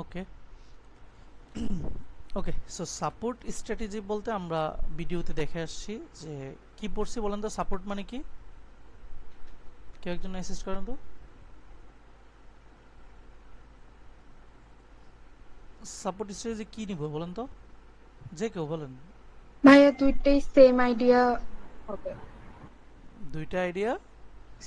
ওকে okay so support strategy বলতে আমরা ভিডিওতে দেখে আসছি যে কি পড়ছি বলেন তো, সাপোর্ট মানে কি? কেউ একজন অ্যাসিস্ট করেন তো। সাপোর্ট স্ট্র্যাটেজি কি নিব বলেন তো, যে কেউ বলেন। ভাইয়া দুইটাই সেম আইডিয়া হবে। দুইটা আইডিয়া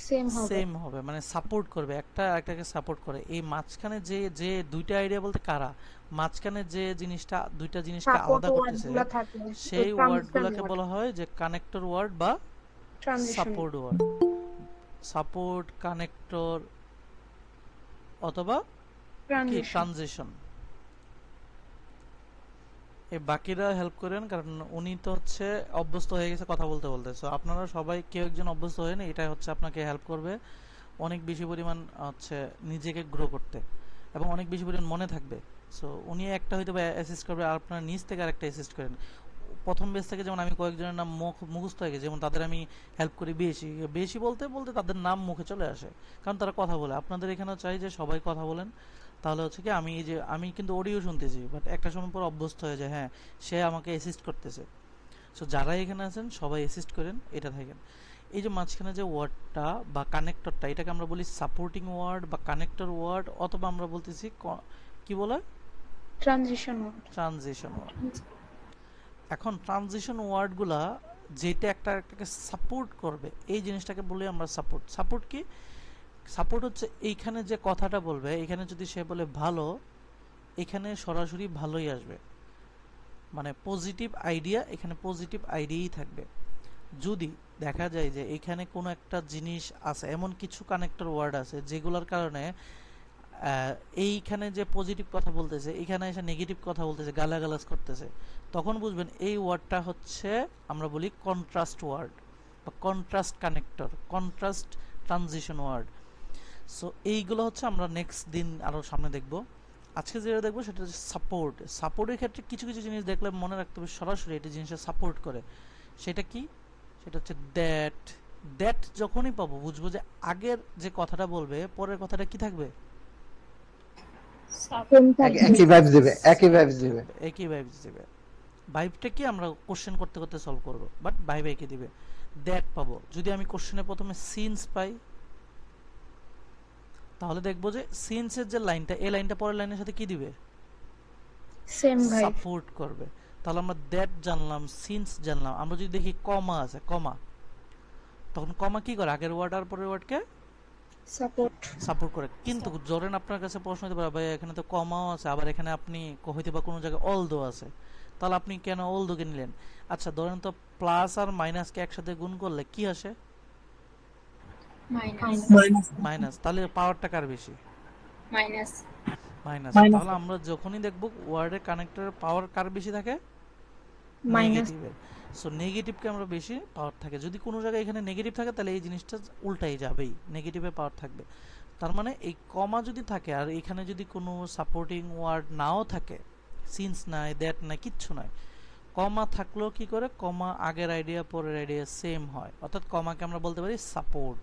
সেম হবে। সেম হবে মানে সাপোর্ট করবে, একটা একটাকে সাপোর্ট করে। এই মাঝখানে যে যে দুইটা আইডিয়া বলতে কারা, মাঝখানে যে জিনিসটা দুইটা জিনিসকে সাপোর্ট আলাদা ওয়ার্ড করতেছে, গুলা থাকে, ওই সেই ট্রানজিশন ওয়ার্ডগুলোকে ওয়ার্ড। বলা হয় যে কানেক্টর ওয়ার্ড বা transition. Support word. Support, connector অথবা কি ট্রানজিশন। ট্রানজিশন। এই বাকিরা হেল্প করেন, কারণ উনি তো হচ্ছে অভ্যস্ত হয়ে গেছে কথা বলতে বলতে। সো আপনারা সবাই কেউ একজন অভ্যস্ত হয়ে না, এটা হচ্ছে আপনাকে হেল্প করবে অনেক বেশি পরিমাণ হচ্ছে নিজেকে গ্রো করতে, এবং অনেক বেশি পরিমাণ মনে থাকবে। সো উনি একটা হয়তো বা অ্যাসিস্ট করবে, আর আপনার নিজ থেকে আরেকটা অ্যাসিস্ট করেন। প্রথম বেস থেকে যেমন আমি কয়েকজনের নাম মুখস্থ হয়ে গেছে, যেমন তাদের আমি হেল্প করি বেশি বেশি বলতে বলতে তাদের নাম মুখে চলে আসে, কারণ তারা কথা বলে। আপনাদের এখানেও চাই যে সবাই কথা বলেন, তাহলে হচ্ছে কি আমি এই যে আমি কিন্তু অডিও শুনতেছি, বাট একটা সময় পর অভ্যস্ত হয়ে যায়, হ্যাঁ সে আমাকে অ্যাসিস্ট করতেছে। সো যারা এখানে আছেন সবাই অ্যাসিস্ট করেন, এটা থাকেন। এই যে মাঝখানে যে ওয়ার্ডটা বা কানেক্টরটা, এটাকে আমরা বলি সাপোর্টিং ওয়ার্ড বা কানেক্টর ওয়ার্ড, অথবা আমরা বলতেছি কি বলে, ট্রানজিশন ওয়ার্ড। Transition word. এখন ট্রানজিশন ওয়ার্ডগুলা যেটা একটা একটাকে সাপোর্ট করবে, এই জিনিসটাকে বলি আমরা সাপোর্ট। সাপোর্ট কি? সাপোর্ট হচ্ছে এইখানে যে কথাটা বলবে, এখানে যদি সে বলে ভালো, এখানে সরাসরি ভালোই আসবে, মানে পজিটিভ আইডিয়া, এখানে পজিটিভ আইডিয়াই থাকবে। যদি দেখা যায় যে এখানে কোনো একটা জিনিস আছে, এমন কিছু কানেক্টর ওয়ার্ড আছে যেগুলোর কারণে এইখানে যে পজিটিভ কথা বলতেছে, এখানে এসে নেগেটিভ কথা বলতেছে, গালাগালাজ করতেছে, তখন বুঝবেন এই ওয়ার্ডটা হচ্ছে আমরা বলি কন্ট্রাস্ট ওয়ার্ড বা contrast connector, contrast transition word. So এইগুলো হচ্ছে আমরা নেক্সট দিন আরও সামনে দেখব। আজকে যেটা দেখবো সেটা হচ্ছে সাপোর্ট। সাপোর্টের ক্ষেত্রে কিছু কিছু জিনিস দেখলে মনে রাখতে হবে সরাসরি এটি জিনিসটা সাপোর্ট করে। সেটা কি? সেটা হচ্ছে দ্যাট। দ্যাট যখনই পাবো বুঝবো যে আগের যে কথাটা বলবে পরের কথাটা কি থাকবে, সেম থাকবে। একই ভাইবস দিবে, একই সেম ভাইবস দিবে। থাকবে, একই ভাইবস দিবে। ভাইবটা কি আমরা কোশ্চেন করতে করতে সলভ করব, বাট ভাইব একই দিবে। দ্যাট পাবো। যদি আমি কোশ্চেনে প্রথমে সিন্স পাই, তাহলে দেখবো যে সিন্সের যে লাইনটা, এই লাইনটা পরের লাইনের সাথে কি দিবে, সেম ভাইব। সাপোর্ট করবে। তাহলে আমরা দ্যাট জানলাম, সিন্স জানলাম। আমরা যদি দেখি কমা আছে, কমা, তখন কমা কি করে, আগের ওয়ার্ড আর পরের ওয়ার্ডকে সাপোর্ট। সাপোর্ট করে। কিন্তু ধরেন আপনার কাছে প্রশ্ন হতে পারে, ভাই এখানে তো কমাও আছে, আবার এখানে আপনি হইতে বা কোনো জায়গায় অলদো আছে, তাহলে আপনি কেন অলদোকে নিলেন? আচ্ছা ধরেন তো প্লাস আর মাইনাসকে একসাথে গুণ করলে কি আসে, মাইনাস। মাইনাস। তাহলে পাওয়ারটা কার বেশি, মাইনাস। মাইনাস। তাহলে আমরা যখনই দেখব ওয়ার্ডের কানেক্টরের পাওয়ার কার বেশি থাকে, মাইনাস। নেগেটিভের। সো নেগেটিভকে আমরা বেশি পাওয়ার থাকে। যদি কোনো জায়গায় এখানে নেগেটিভ থাকে তাহলে এই জিনিসটা উল্টাই যাবেই, নেগেটিভে পাওয়ার থাকবে। তার মানে এই কমা যদি থাকে আর এখানে যদি কোনো সাপোর্টিং ওয়ার্ড নাও থাকে, সিন্স নাই, দ্যাট নাই, কিচ্ছু নাই, কমা থাকলেও কি করে, কমা আগের আইডিয়া পরের আইডিয়া সেম হয়, অর্থাৎ কমাকে আমরা বলতে পারি সাপোর্ট।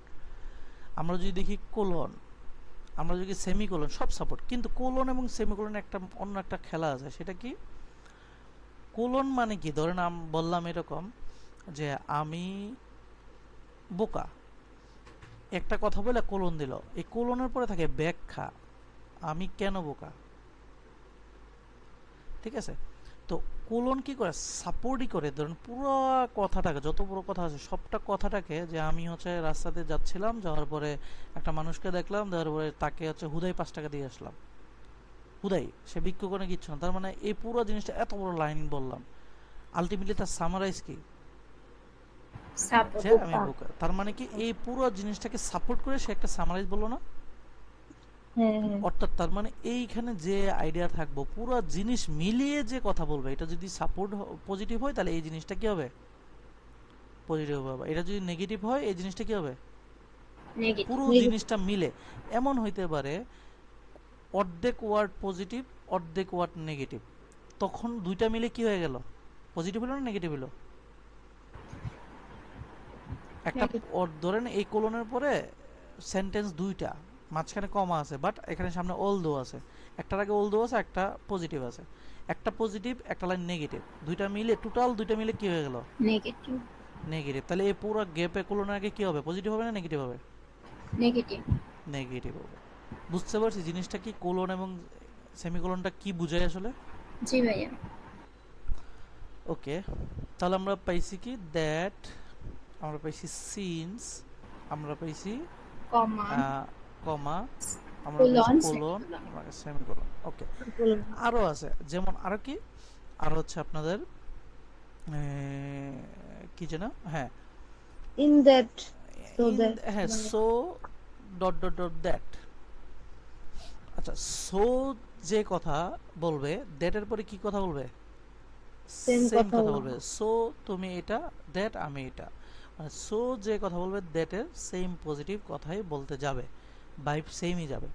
আমরা যদি দেখি কোলন, আমরা যদি সেমিকোলন, সব সাপোর্ট। কিন্তু কোলন এবং সেমিকোলন একটা অন্য একটা খেলা আছে, সেটা কি? কোলন মানে কি, ধরেন বললাম এরকম যে আমি বোকা, একটা কথা বলে কোলন দিল, এই কোলনের পরে থাকে ব্যাখ্যা, আমি কেন বোকা। ঠিক আছে? তো কোলন কি করে, সাপোর্টই করে। ধরেন পুরো কথাটাকে, যত বড় কথা আছে সবটা কথাটাকে, যে আমি হচ্ছে রাস্তাতে যাচ্ছিলাম, যাওয়ার পরে একটা মানুষকে দেখলাম, দেওয়ার পরে তাকে হচ্ছে হুদাই 5 টাকা দিয়ে আসলাম, হুদাই, সে ভিক্ষু করে কিচ্ছু না। তার মানে এই পুরো জিনিসটা, এত বড় লাইন বললাম, আলটিমেটলি তার সামারাইজ কি, যে আমি বোকা। তার মানে কি এই পুরো জিনিসটাকে সাপোর্ট করে সে একটা সামারাইজ বললো না। অর্থাৎ তার মানে এইখানে যে আইডিয়া থাকবো, পুরো জিনিস মিলিয়ে যে কথা বলবে, এটা যদি সাপোর্ট পজিটিভ হয় তাহলে এই জিনিসটা কি হবে, পজিটিভ হবে। এটা যদি নেগেটিভ হয় এই জিনিসটা কি হবে, পুরো জিনিসটা মিলে। এমন হইতে পারে অর্ধেক ওয়ার্ড পজিটিভ, অর্ধেক ওয়ার্ড নেগেটিভ, তখন দুইটা মিলে কি হয়ে গেল, পজিটিভ হলো না নেগেটিভ হলো? একটা ধরেন এই কোলনের পরে সেন্টেন্স দুইটা, মাঝখানে কমা আছে, বাট এখানে সামনে অলদো আছে, একটার আগে অলদো আছে, একটা পজিটিভ আছে, একটা পজিটিভ একটা লাইন নেগেটিভ, দুইটা মিলে টোটাল দুইটা মিলে কি হয়ে গেল? নেগেটিভ। নেগেটিভ। তাহলে এই পুরো গ্যাপে কোলনের আগে কি হবে? পজিটিভ হবে না নেগেটিভ হবে? নেগেটিভ। নেগেটিভ হবে। বুঝতে পারছি জিনিসটা কি, কোলন এবং সেমিকোলনটা কি বুঝায় আসলে? জি ভাইয়া। ওকে, তাহলে আমরা পাইছি কি দ্যাট, আমরা পাইছি সিন্স, আমরা পাইছি কমা কমা, আমরা পাইছি কোলন কোলন, সেমিকোলন। আমরা সেমিকোলন। ওকে, আরো আছে, যেমন আরো কি, আরো হচ্ছে আপনাদের কি যেন, হ্যাঁ in that, so in, that, হ্যাঁ মানে so dot dot dot that. আচ্ছা, সো যে কথা বলবে দ্যাটের পরে কি কথা বলবে? same সেম কথা কথা বলবো। বলবে। সো তুমি এটা, দ্যাট আমি এটা, মানে সো যে কথা বলবে দ্যাটের সেম পজিটিভ কথাই বলতে যাবে, ভাইব সেমই যাবে,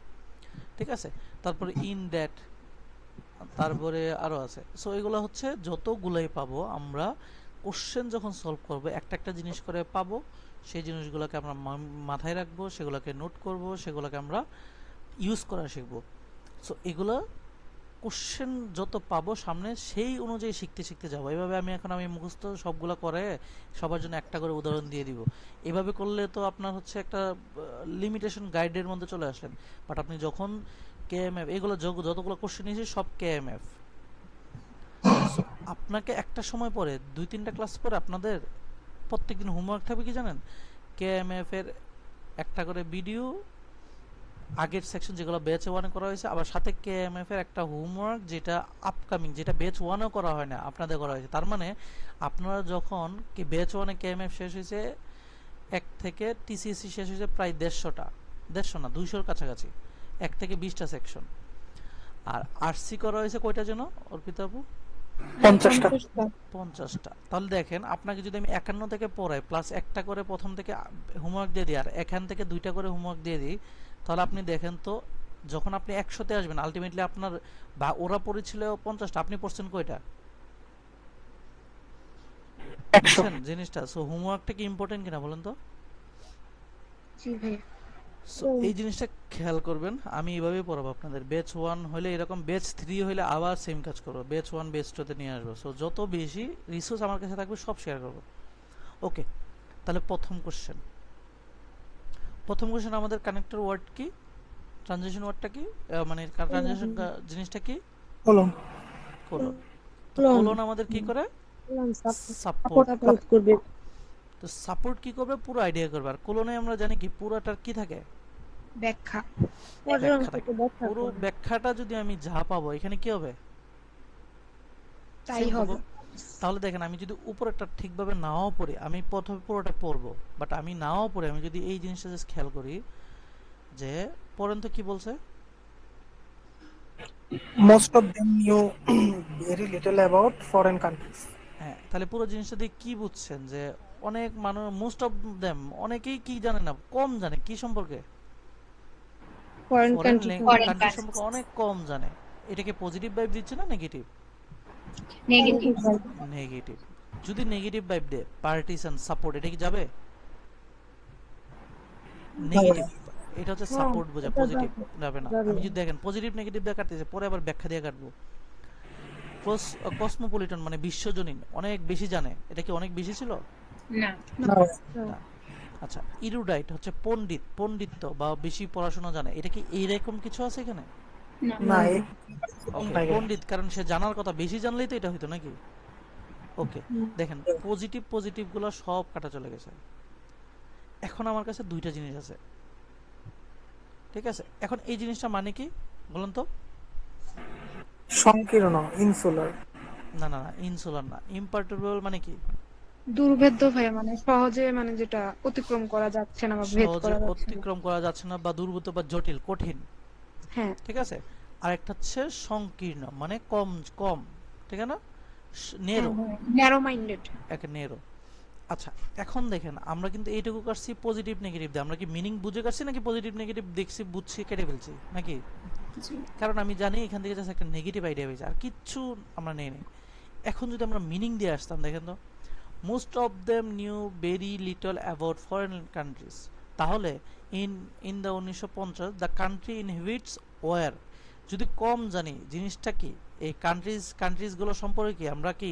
ঠিক আছে? তারপরে ইন দ্যাট, তারপরে আরো আছে। সো এগুলো হচ্ছে যতগুলাই পাবো আমরা কোশ্চেন যখন সলভ করব, একটা একটা জিনিস করে পাবো, সেই জিনিসগুলোকে আমরা মাথায় রাখবো, সেগুলোকে নোট করব, সেগুলোকে আমরা ইউজ করা শিখবো। সো এগুলো কোশ্চেন যত পাবো সামনে সেই অনুযায়ী শিখতে শিখতে যাবো। এভাবে আমি মুখস্থ সবগুলা করে সবার জন্য একটা করে উদাহরণ দিয়ে দিব। এভাবে করলে তো আপনার হচ্ছে একটা লিমিটেশন গাইডের মধ্যে চলে আসলেন। বাট আপনি যখন কেএমএফ এগুলো যতগুলো কোশ্চেন নিয়েছি সব কেএমএফ, সো আপনাকে একটা সময় পরে 2-3টা ক্লাস পরে আপনাদের প্রত্যেকদিন হোমওয়ার্ক থাকবে কি জানেন? কেএমএফ এর একটা করে ভিডিও, আগের সেকশন যেগুলো ব্যাচ 1 করা হয়েছে, আবার সাথে কেএমএফ এর একটা হোমওয়ার্ক যেটা আপকামিং, যেটা ব্যাচ 1-ও করা হয় না, আপনাদের করা হয়েছে। তার মানে আপনারা যখন কি ব্যাচ 1-এ কেএমএফ শেষ হয়েছে, এক থেকে টিসিএসসি শেষ হয়েছে প্রায় 150টা, 150 না 200-র কাছাকাছি, 1 থেকে 20টা সেকশন। আর আরসি করা হয়েছে কয়টা যেন অর্পিতা আপু? 50টা। 50টা। তাহলে দেখেন আপনাকে যদি আমি 51 থেকে পড়াই, প্লাস একটা করে প্রথম থেকে হোমওয়ার্ক দিয়ে দিই, আর এখান থেকে 2টা করে হোমওয়ার্ক দিয়ে দিই, তাহলে আপনি দেখেন তো যখন আপনি 100-তে আসবেন আলটিমেটলি আপনার, বা ওরা পড়েছিল 50টা, আপনি পড়ছেন কয়টা? 100। বুঝছেন জিনিসটা? সো হোমওয়ার্কটা কি ইম্পর্টেন্ট কিনা বলেন তো? জি ভাইয়া। সো এই জিনিসটা খেয়াল করবেন। আমি এইভাবেই পড়াবো আপনাদের। ব্যাচ 1 হলে এরকম, ব্যাচ 3 হলে আবার সেম কাজ করবো, ব্যাচ 1 ব্যাচ 2-তে নিয়ে আসবো। সো যত বেশি রিসোর্স আমার কাছে থাকবে সব শেয়ার করবো। ওকে, তাহলে প্রথম কোশ্চেন আমাদের কানেক্টর ওয়ার্ড কি, ট্রানজিশন ওয়ার্ডটা কি, মানে ট্রানজিশন জিনিসটা কি? বলুন। কোলন। তো কোলন। কোলন আমাদের কি করে? সাপোর্ট। সাপোর্ট করবে। তো সাপোর্ট কি করবে? পুরো আইডিয়া করবে। আর কোলনে আমরা জানি কি পুরোটার কি থাকে? ব্যাখ্যা। ব্যাখ্যা থাকে। ব্যাখ্যা পুরো করবে। ব্যাখ্যাটা যদি আমি যা পাবো এখানে কি হবে? তাই সেম হবে। পাবো। তাহলে দেখেন আমি যদি উপরেরটা ঠিকভাবে নাও পড়ি, আমি প্রথমে পুরোটা পড়বো, বাট আমি নাও পড়ে আমি যদি এই জিনিসটা জাস্ট খেয়াল করি যে পড়েন তো কি বলছে, Most of them knew very little about foreign countries. হ্যাঁ, তাহলে পুরো জিনিসটা দিয়ে কি বুঝছেন যে অনেক মানুষ, মোস্ট অফ দেম, অনেকেই কি জানে না, কম জানে কি সম্পর্কে, foreign foreign country Foreign country countries. সম্পর্কে অনেক কম জানে। এটাকে পজিটিভ ভাইব দিচ্ছে না নেগেটিভ? নেগেটিভ। নেগেটিভ। যদি নেগেটিভ ভাইব দেয়, পার্টিশন সাপোর্ট, এটা কি যাবে? নেগেটিভ। এটা হচ্ছে সাপোর্ট বোঝা, এটা পজিটিভ যাবে। যাবে না। যাবে। আমি যদি দেখেন পজিটিভ নেগেটিভ দিয়ে কাটতেছে, পরে আবার ব্যাখ্যা দিয়ে কাটবো। কসমোপলিটন মানে বিশ্বজনীন, অনেক বেশি জানে, এটা কি অনেক বেশি ছিল? না। No. না। আচ্ছা, ইরুডাইট হচ্ছে পণ্ডিত, পণ্ডিত্য বা বেশি পড়াশোনা জানে, এটা কি এইরকম কিছু আছে এখানে? না। না, ওকে, পণ্ডিত কারণ সে জানার কথা, বেশি জানলেই তো এটা হইতো নাকি? ওকে, দেখেন পজিটিভ গুলো সব কাটা চলে গেছে। এখন আমার কাছে দুইটা জিনিস আছে, ঠিক আছে? এখন এই জিনিসটা মানে কি বলেন তো? সংকীর্ণ, ইনসুলার। না না না, ইনসুলার না। ইম্পারটুরেবল মানে কি? দুর্ভেদ্য ভাইয়া, মানে সহজে, মানে যেটা অতিক্রম করা যাচ্ছে না বা ভেদ সহজে করা যাচ্ছে না। অতিক্রম করা যাচ্ছে না, বা দুর্বৃত্ত বা জটিল, কঠিন, হ্যাঁ। ঠিক আছে? আর একটা হচ্ছে সংকীর্ণ মানে কম কম, ঠিক আছে না? Narrow, narrow minded. এক নেরো। আচ্ছা, এখন দেখেন আমরা কিন্তু এইটুকু কাটছি পজিটিভ নেগেটিভ দিয়ে। আমরা কি মিনিং বুঝে কাটছি নাকি পজিটিভ নেগেটিভ দেখছি বুঝছি কেটে ফেলছি নাকি? জি। কারণ আমি জানি এখান থেকে জাস্ট একটা নেগেটিভ আইডিয়া পেয়েছি, আর কিচ্ছু আমরা নেই নেই। এখন যদি আমরা মিনিং দিয়ে আসতাম, দেখেন তো, most of them knew very little about foreign countries, তাহলে in in the 1950 the country inhibits war, যদি কম জানি জিনিসটা কি, এই কান্ট্রিজগুলো সম্পর্কে কি আমরা কি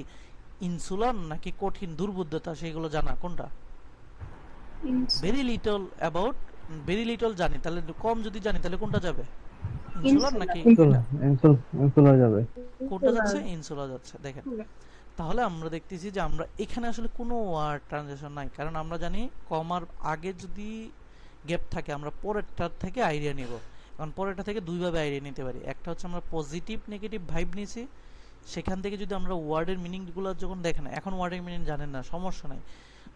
ইনসুলার নাকি কঠিন দুর্বুদ্ধতা সেগুলো জানা কোনটা? Very little about, very little জানি, তাহলে কম যদি জানি তাহলে কোনটা যাবে? ইনসুলার নাকি ইনসুলার যাবে। কোনটা যাচ্ছে? ইনসুলার যাচ্ছে। দেখেন তাহলে আমরা দেখতেছি যে আমরা এখানে আসলে কোনো ওয়ার্ড ট্রানজিশন নাই, কারণ আমরা জানি কমার আগে যদি গ্যাপ থাকে আমরা পরেরটার থেকে আইডিয়া নিব। কারণ পরেরটা থেকে দুইভাবে আইডিয়া নিতে পারি, একটা হচ্ছে আমরা পজিটিভ নেগেটিভ ভাইব নিয়েছি, সেখান থেকে যদি আমরা ওয়ার্ডের মিনিংগুলো যখন দেখেন, এখন ওয়ার্ডের মিনিং জানেন না সমস্যা নাই,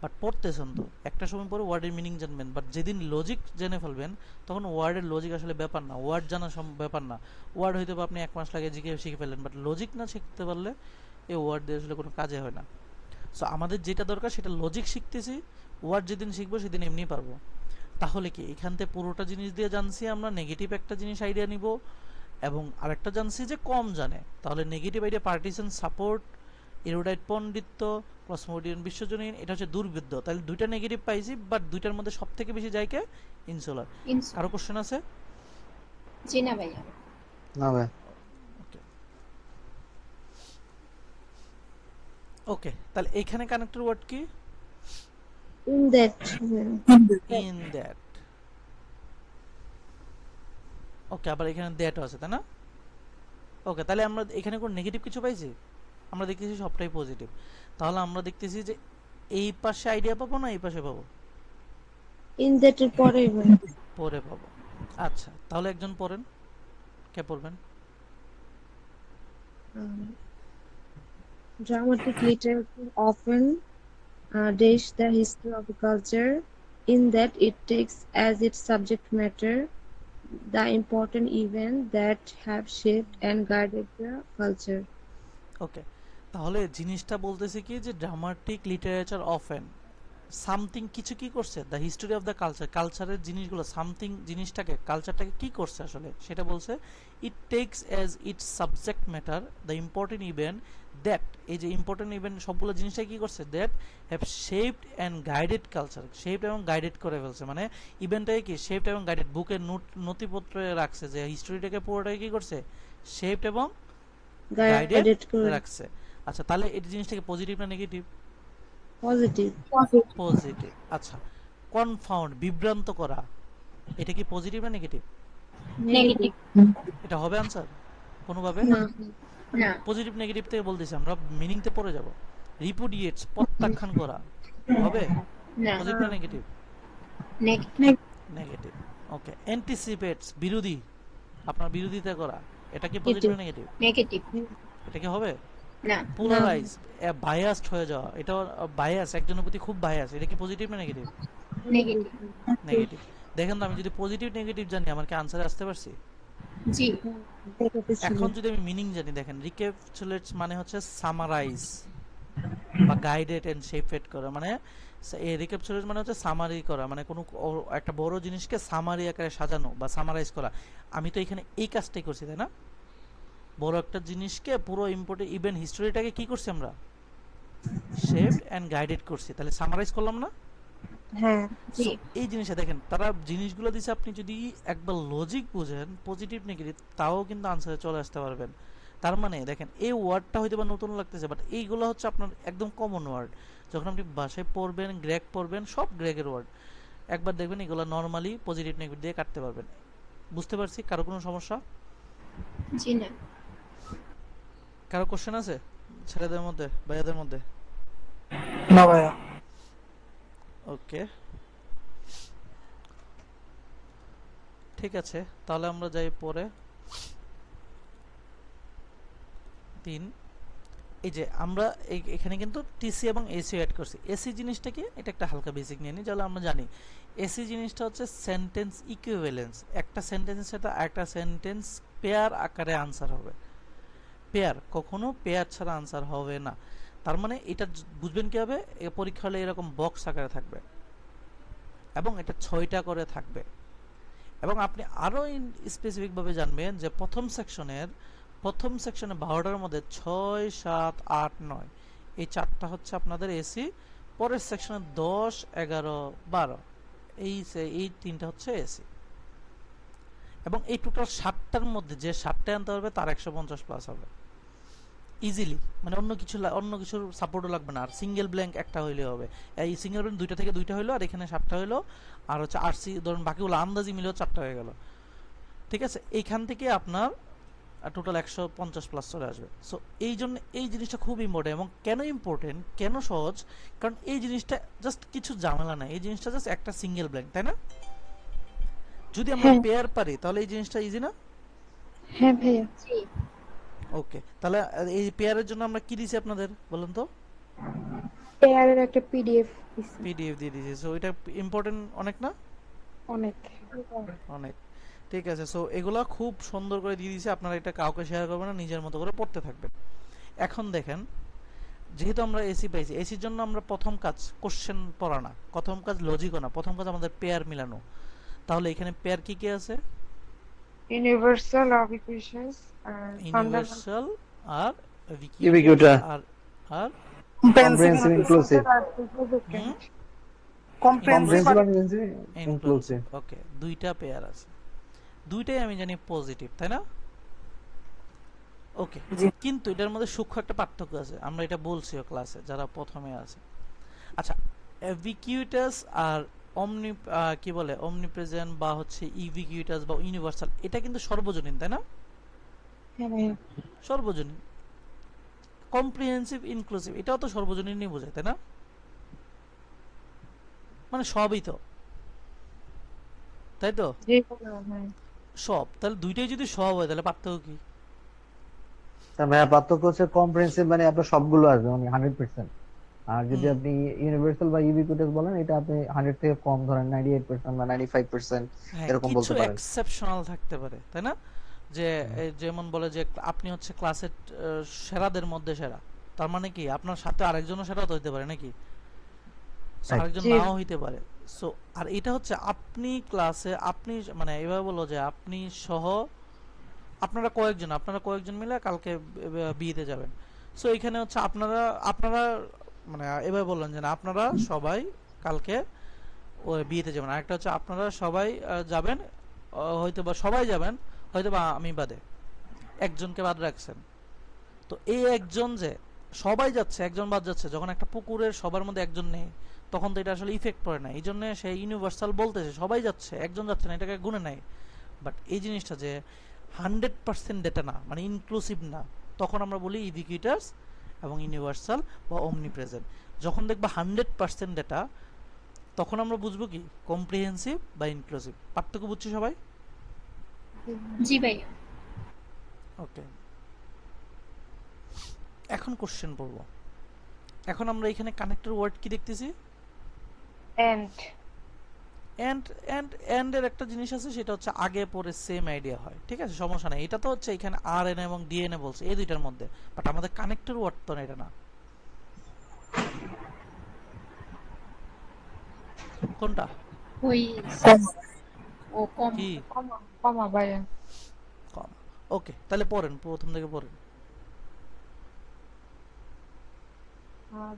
বাট পড়তেছেন তো একটা সময় পরে ওয়ার্ডের মিনিং জানবেন, বাট যেদিন লজিক জেনে ফেলবেন তখন ওয়ার্ডের লজিক আসলে ব্যাপার না, ওয়ার্ড জানা ব্যাপার না। ওয়ার্ড হয়তো আপনি 1 মাস লাগে শিখে ফেলেন, বাট লজিক না শিখতে পারলে এই ওয়ার্ড দিয়ে আসলে কোনো কাজে হয় না। সো আমাদের যেটা দরকার সেটা লজিক শিখতেছি, ওয়ার্ড যেদিন শিখবো সেদিন এমনি পারবো। তাহলে কি এখান থেকে পুরোটা জিনিস দিয়ে জানছি আমরা, নেগেটিভ একটা জিনিস আইডিয়া নিব এবং আরেকটা জানছি যে কম জানে, তাহলে নেগেটিভ আইডিয়া পার্টিশন, সাপোর্ট, এরোডাইট পণ্ডিত্য, ক্রসমোডিয়ান বিশ্বজনীন, এটা হচ্ছে দুর্বৃত্ত। তাহলে দুইটা নেগেটিভ পাইছি, বাট দুইটার মধ্যে সব থেকে বেশি যায় কে? ইনসুলার। কারো কোশ্চেন আছে? জি না ভাইয়া। না ভাই। ওকে, তাহলে এখানে কানেক্টর ওয়ার্ড কি? In that. In that. Okay, আবার এখানে দ্যাট আছে তাই না? ওকে, তাহলে আমরা এখানে কোন নেগেটিভ কিছু পাইছি? আমরা দেখতেছি সবটাই পজিটিভ। তাহলে আমরা দেখতেছি যে এই পাশে আইডিয়া পাবো না এই পাশে পাবো? In that এর পরে ভাই। পরে পাবো। আচ্ছা, তাহলে একজন পড়েন, কে পড়বেন? Dramatic literature often dates the history of a culture in that it takes as its subject matter the important events that have shaped and guided the culture. ওকে, তাহলে জিনিসটা বলতেছে কি যে ড্রামাটিক লিটারেচার অফেন সামথিং কিছু কি করছে, the history of the culture, কালচারের জিনিসগুলো সামথিং জিনিসটাকে কালচারটাকে কি করছে আসলে সেটা বলছে। ইট tax as it's subject matter the important event that, এই যে ইম্পর্টেন্ট ইভেন্ট সবগুলো জিনিসটা কি করছে, that have shaped and guided culture, shaped এবং গাইডেড করে ফেলছে, মানে ইভেন্টটাকে কি শেপড এবং গাইডেড, বুকের নথিপত্রে রাখছে যে হিস্টোরিটাকে পুরোটাকে কি করছে, শেপড এবং গাইডেড রাখছে। আচ্ছা, তাহলে এই জিনিসটাকে পজিটিভ না নেগেটিভ? Positive. পজিটিভ। আচ্ছা, কনফাউন্ড বিভ্রান্ত করা, এটা কি পজিটিভ না নেগেটিভ? নেগেটিভ। এটা হবে আনসার কোনোভাবে? না। পজিটিভ নেগেটিভ থেকে বলতেছি আমরা, মিনিংতে পড়ে যাব। রিপুডিয়েটস প্রত্যাখ্যান করা হবে? না। পজিটিভ না নেগেটিভ? নেগেটিভ। ওকে, অ্যান্টিসিপেটস বিরোধী, আপনার বিরোধিতা করা, এটা কি পজিটিভ না নেগেটিভ? নেগেটিভ। এটা কি হবে? না। পোলারাইজ, বায়াসড হয়ে যাওয়া, এটা বায়াস, একজনের প্রতি খুব বায়াস, এটা কি পজিটিভ না নেগেটিভ? নেগেটিভ। নেগেটিভ। দেখেন তো আমি যদি পজিটিভ নেগেটিভ জানি আমার কি আনসারে আসতে পারছি? জি। এখন যদি আমি মিনিং জানি, দেখেন রিক্যাপচুলেটস মানে হচ্ছে সামারাইজ বা গাইডেড এন্ড শেপড করা, মানে এই রিক্যাপচুলেট মানে হচ্ছে সামারি করা, মানে কোনো একটা বড় জিনিসকে সামারি আকারে সাজানো বা সামারাইজ করা। আমি তো এখানে এই কাজটাই করছি তাই না? বড় একটা জিনিসকে পুরো ইম্পর্টেন্ট ইভেন্ট হিস্টোরিটাকে কি করছি আমরা, শেপড এন্ড গাইডেড করছি, তাহলে সামারাইজ করলাম না? হ্যাঁ। জি। এই জিনিসটা দেখেন, তারা জিনিসগুলো দিছে, আপনি যদি একবার লজিক বুঝেন পজিটিভ নেগেটিভ, তাও কিন্তু আনসারে চলে আসতে পারবেন। তার মানে দেখেন এই ওয়ার্ডটা হয়তো বা নতুন লাগতেছে, বাট এইগুলো হচ্ছে আপনার একদম কমন ওয়ার্ড। যখন আপনি বাসায় পড়বেন, গ্রেগ পড়বেন, সব গ্রেগের ওয়ার্ড, একবার দেখবেন এগুলো নর্মালি পজিটিভ নেগেটিভ দিয়ে কাটতে পারবেন। বুঝতে পারছি? কারো কোনো সমস্যা? জি না। কারো কোশ্চেন আছে ছেলেদের মধ্যে, ভাইয়াদের মধ্যে? না ভাইয়া। ওকে, ঠিক আছে, তাহলে আমরা যাই পরে 3। এই যে আমরা এখানে কিন্তু টিসি এবং এসি অ্যাড করছি। এসি জিনিসটা কি, এটা একটা হালকা বেসিক নিয়ে নিই, যাহলে আমরা জানি এসি জিনিসটা হচ্ছে সেন্টেন্স ইকুইভ্যালেন্স, একটা সেন্টেন্সের সাথে আরেকটা সেন্টেন্স পেয়ার আকারে আনসার হবে। পেয়ার, কখনো পেয়ার ছাড়া আনসার হবে না। তার মানে এটা বুঝবেন কিভাবে, পরীক্ষা হলে এরকম বক্স আকারে থাকবে এবং এটা 6টা করে থাকবে। এবং আপনি আরো স্পেসিফিক ভাবে জানবেন যে প্রথম সেকশনে 12টার মধ্যে 6, 7, 8, 9 এই 4টা হচ্ছে আপনাদের এসি, পরের সেকশনে 10, 11, 12 এই তিনটা হচ্ছে এসি। এবং এই টোটাল 7টার মধ্যে যে 7টা আনতে পারবে তার 150 প্লাস হবে ইজিলি, মানে অন্য কিছুর সাপোর্টও লাগবে না। আর সিঙ্গেল ব্ল্যাঙ্ক একটা হইলে হবে, এই সিঙ্গেল ব্ল্যাঙ্ক দুইটা থেকে দুইটা হইলো, আর এখানে 7টা হইলো, আর হচ্ছে আরসি ধরুন বাকিগুলো আন্দাজি মিলেও 4টা হয়ে গেল। ঠিক আছে, এইখান থেকে আপনার টোটাল 150 প্লাস চলে আসবে। সো এই জন্য এই জিনিসটা খুব ইম্পর্টেন্ট। এবং কেন ইম্পর্টেন্ট, কেন সহজ, কারণ এই জিনিসটা জাস্ট কিছু ঝামেলা নাই, এই জিনিসটা জাস্ট একটা সিঙ্গেল ব্ল্যাঙ্ক, তাই না? যদি আমরা হ্যাঁ। পেয়ার পারি তাহলে এই জিনিসটা ইজি না? হ্যাঁ ভাইয়া। জি। ওকে, তাহলে এই পেয়ারের জন্য আমরা কি দিছি আপনাদের বলেন তো? পেয়ারের একটা পিডিএফ দিছি। পিডিএফ দিয়ে দিয়েছি। সো এটা ইম্পর্টেন্ট অনেক না? অনেক। অনেক। ঠিক আছে, সো এগুলা খুব সুন্দর করে দিয়ে দিয়েছি, আপনারা এটা কাউকে শেয়ার করবেন না, নিজের মতো করে পড়তে থাকবেন। এখন দেখেন, যেহেতু আমরা এসি পাইছি, এসির জন্য আমরা প্রথম কাজ কোশ্চেন পড়া না, প্রথম কাজ লজিকও না, প্রথম কাজ আমাদের পেয়ার মিলানো। তাহলে এখানে পেয়ার কি কি আছে? ইউনিভার্সাল অফ ইকুয়েশনস আর ইউনিভার্সাল আর Ubiquitous. আর আর Comprehensive inclusive. comprehensive Comprehensive আর and inclusive. ওকে, দুইটা পেয়ার আছে, দুইটাই আমি জানি পজিটিভ, তাই না? ওকে, জি। কিন্তু এটার মধ্যে সূক্ষ্ম একটা পার্থক্য আছে, আমরা এটা বলছিও ক্লাসে যারা প্রথমে আছে। আচ্ছা, এভিকিউটাস আর অমনি কি বলে অমনিপ্রেজেন্ট বা হচ্ছে ইভিকিউটাস বা ইউনিভার্সাল, এটা কিন্তু সর্বজনীন, তাই না? হ্যাঁ ভাইয়া। সর্বজনীন। কম্প্রিহেন্সিভ ইনক্লুসিভ এটাও তো সর্বজনীনই বোঝায়, তাই না? মানে সবই তো, তাই তো? জি ভাইয়া, হ্যাঁ। সব, তাহলে দুইটাই যদি সব হয় তাহলে পার্থক্য কি? তার ভাইয়া পার্থক্য হচ্ছে কম্প্রিহেন্সিভ মানে আপনার সবগুলো আসবে মানে 100%। আর যদি আপনি ইউনিভার্সাল বা ইউবিকুইটাস বলেন এটা আপনি 100 থেকে কম ধরেন 98% বা 95% হ্যাঁ, এরকম কিছু বলতে পারেন। এক্সেপশনাল থাকতে পারে, তাই না? যে যেমন বলে যে আপনি হচ্ছে ক্লাসের সেরাদের মধ্যে সেরা, তার মানে কি আপনার সাথে আরেকজনও সেরা হতে হইতে পারে নাকি? So, Right. আরেকজন জি। নাও হইতে পারে। সো আর এটা হচ্ছে আপনি ক্লাসে আপনি মানে এভাবে বললো যে আপনি সহ আপনারা কয়েকজন মিলে কালকে বিয়েতে যাবেন। সো এখানে হচ্ছে আপনারা আপনারা মানে এভাবে বললেন যে না, আপনারা সবাই কালকে ওই বিয়েতে যাবেন। আরেকটা হচ্ছে আপনারা সবাই যাবেন, হয়তো বা সবাই যাবেন, হয়তো বা আমি বাদে একজনকে বাদ রাখছেন। তো এই একজন যে সবাই যাচ্ছে একজন বাদ যাচ্ছে, যখন একটা পুকুরের সবার মধ্যে একজন নেই তখন তো এটা আসলে ইফেক্ট পড়ে না, এই জন্য সে ইউনিভার্সাল বলতেছে সবাই যাচ্ছে একজন যাচ্ছে না, এটাকে গুণে নাই। বাট এই জিনিসটা যে 100% ডেটা না, মানে ইনক্লুসিভ না, তখন আমরা বলি ইউবিকুইটাস এবং ইউনিভার্সাল বা অমনিপ্রেজেন্ট। যখন দেখবা 100% ডেটা, তখন আমরা বুঝবো কি কম্প্রিহেন্সিভ বা ইনক্লুসিভ। পার্থক্য বুঝছি সবাই? জি ভাইয়া। ওকে, এখন কোশ্চেন পড়বো। এখন আমরা এখানে কানেক্টর ওয়ার্ড কি দেখতেছি? এন্ড। এন্ড এর একটা জিনিস আছে, সেটা হচ্ছে আগে পরে সেম আইডিয়া হয়, ঠিক আছে, সমস্যা নাই। এটা তো হচ্ছে এখানে আরএনএ এবং ডিএনএ বলছে এই দুইটার মধ্যে, বাট আমাদের কানেক্টর ওয়ার্ড তো এটা না। কোনটা? ওই comma ও কম। কি? কমা কমা ভাইয়া। কম। ওকে, তাহলে পড়েন, প্রথম থেকে পড়েন।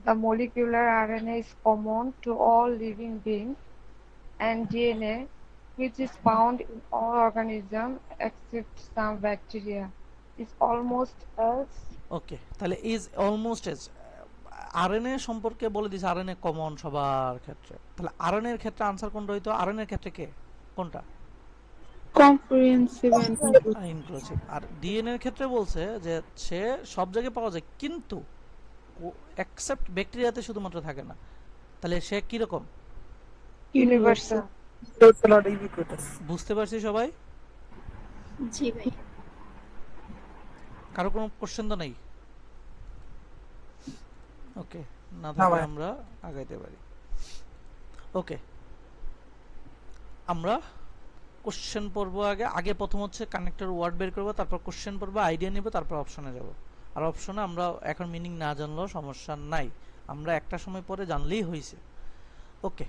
The molecular RNA is common to all living beings, and DNA, which is found in all organisms except some bacteria, is almost as ওকে, তাহলে ইজ অলমোস্ট এজ আরএনএ সম্পর্কে বলে দিছে, আরএনএ কমন সবার ক্ষেত্রে। তাহলে আরএনএ এর ক্ষেত্রে আনসার কোনটা হইতো? আরএনএ এর ক্ষেত্রে কে কোনটা? comprehensive and inclusive. আর ডিএনএ এর ক্ষেত্রে বলছে যে সে সব জায়গায় পাওয়া যায়, কিন্তু এক্সেপ্ট ব্যাকটেরিয়াতে শুধুমাত্র থাকে না। তাহলে সে কি রকম? universal. universal or ubiquitous বুঝতে পারছি সবাই? জি ভাইয়া। কারো কোনো কোশ্চেন তো নাই? ওকে, না না থাকলে ভাই। আমরা আগাইতে পারি। ওকে, আমরা কোশ্চেন পড়বো। আগে প্রথম হচ্ছে কানেক্টর ওয়ার্ড বের করবো, তারপর কোশ্চেন পড়বো, আইডিয়া নিব, তারপর অপশনে যাব। আর অপশনে আমরা এখন মিনিং না জানলেও সমস্যা নাই, আমরা একটা সময় পরে জানলেই হয়েছে। ওকে,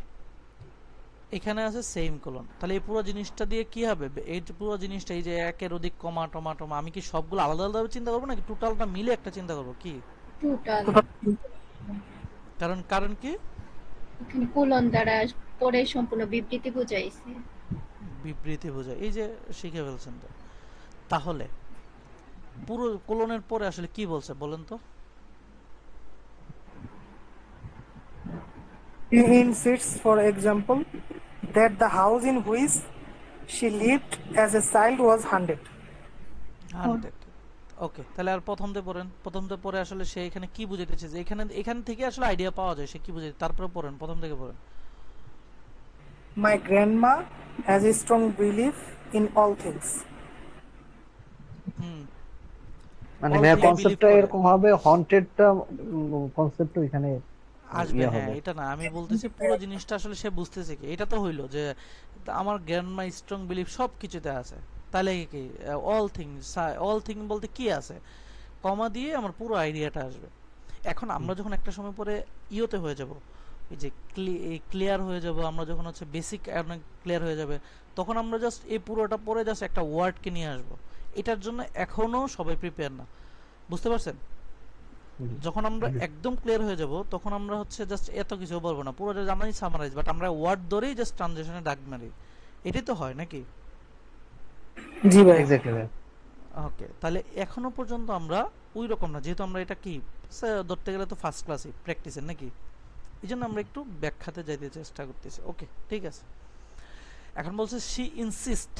এখানে আছে সেম কোলন। তাহলে এই পুরো জিনিসটা দিয়ে কি হবে? এই পুরো জিনিসটা, এই যে একের অধিক কমা টমা টমা, আমি কি সবগুলো আলাদা আলাদা চিন্তা করবো নাকি টোটালটা মিলে একটা চিন্তা করবো? কি টোটাল কারণ কি? এখানে কোলন দ্বারা পরে সম্পূর্ণ বিবৃতি বুঝাইছে। বিবৃতি বোঝায়, এই যে শিখে ফেলছেন তো। তাহলে পুরো কোলনের পরে আসলে কি বলছে বলেন তো? He insists, for example, that the house in which she lived as a child was haunted. 100। ওকে, তাহলে আর প্রথমতে পড়েন। প্রথমতে পরে আসলে সে এখানে কি বুঝাইতেছে, যে এখান থেকে আসলে আইডিয়া পাওয়া যায় সে কি বুঝাই। তারপরে পড়েন, প্রথম থেকে পড়েন। My grandma has a strong belief in all things. হুম, মানে all ভাইয়া thing believe কনসেপ্টটা করে এরকম হবে, হন্টেডটা কনসেপ্ট ওইখানে আসবে। ইয়ে হ্যাঁ, হবে। এটা না, আমি বলতেছি পুরো জিনিসটা আসলে সে বুঝতেছে কি। এটা তো হইলো যে আমার গ্র্যান্ডমা স্ট্রং বিলিফ সব কিছুতে আছে, তাহলে কি অল থিং বলতে কি আছে, কমা দিয়ে আমার পুরো আইডিয়াটা আসবে। এখন আমরা যখন একটা সময় পরে ইওতে হয়ে যাব, এই যে ক্লিয়ার হয়ে যাব, আমরা যখন হচ্ছে বেসিক অনেক ক্লিয়ার হয়ে যাবে, তখন আমরা জাস্ট এই পুরোটা পরে জাস্ট একটা ওয়ার্ডকে নিয়ে আসবো। এটার জন্য এখনো সবাই প্রিপেয়ার না, বুঝতে পারছেন? যখন আমরা একদম ক্লিয়ার হয়ে যাব তখন আমরা হচ্ছে জাস্ট এত কিছু বলবো না, পুরোটা জানাই সামারাইজ, বাট আমরা ওয়ার্ড ধরেই জাস্ট ট্রানজিশনে দাগ মারি। এটাই তো হয় নাকি? জি ভাই। এক্স্যাক্টলি ভাই। ওকে, তাহলে এখনো পর্যন্ত আমরা ওই রকম না, যেহেতু আমরা এটা কি ধরতে গেলে তো ফার্স্ট ক্লাসই প্র্যাকটিসের নাকি, এই জন্য আমরা একটু ব্যাখ্যাতে যাইতে চেষ্টা করতেছি। ওকে, ঠিক আছে। এখন বলছে শি ইনসিস্ট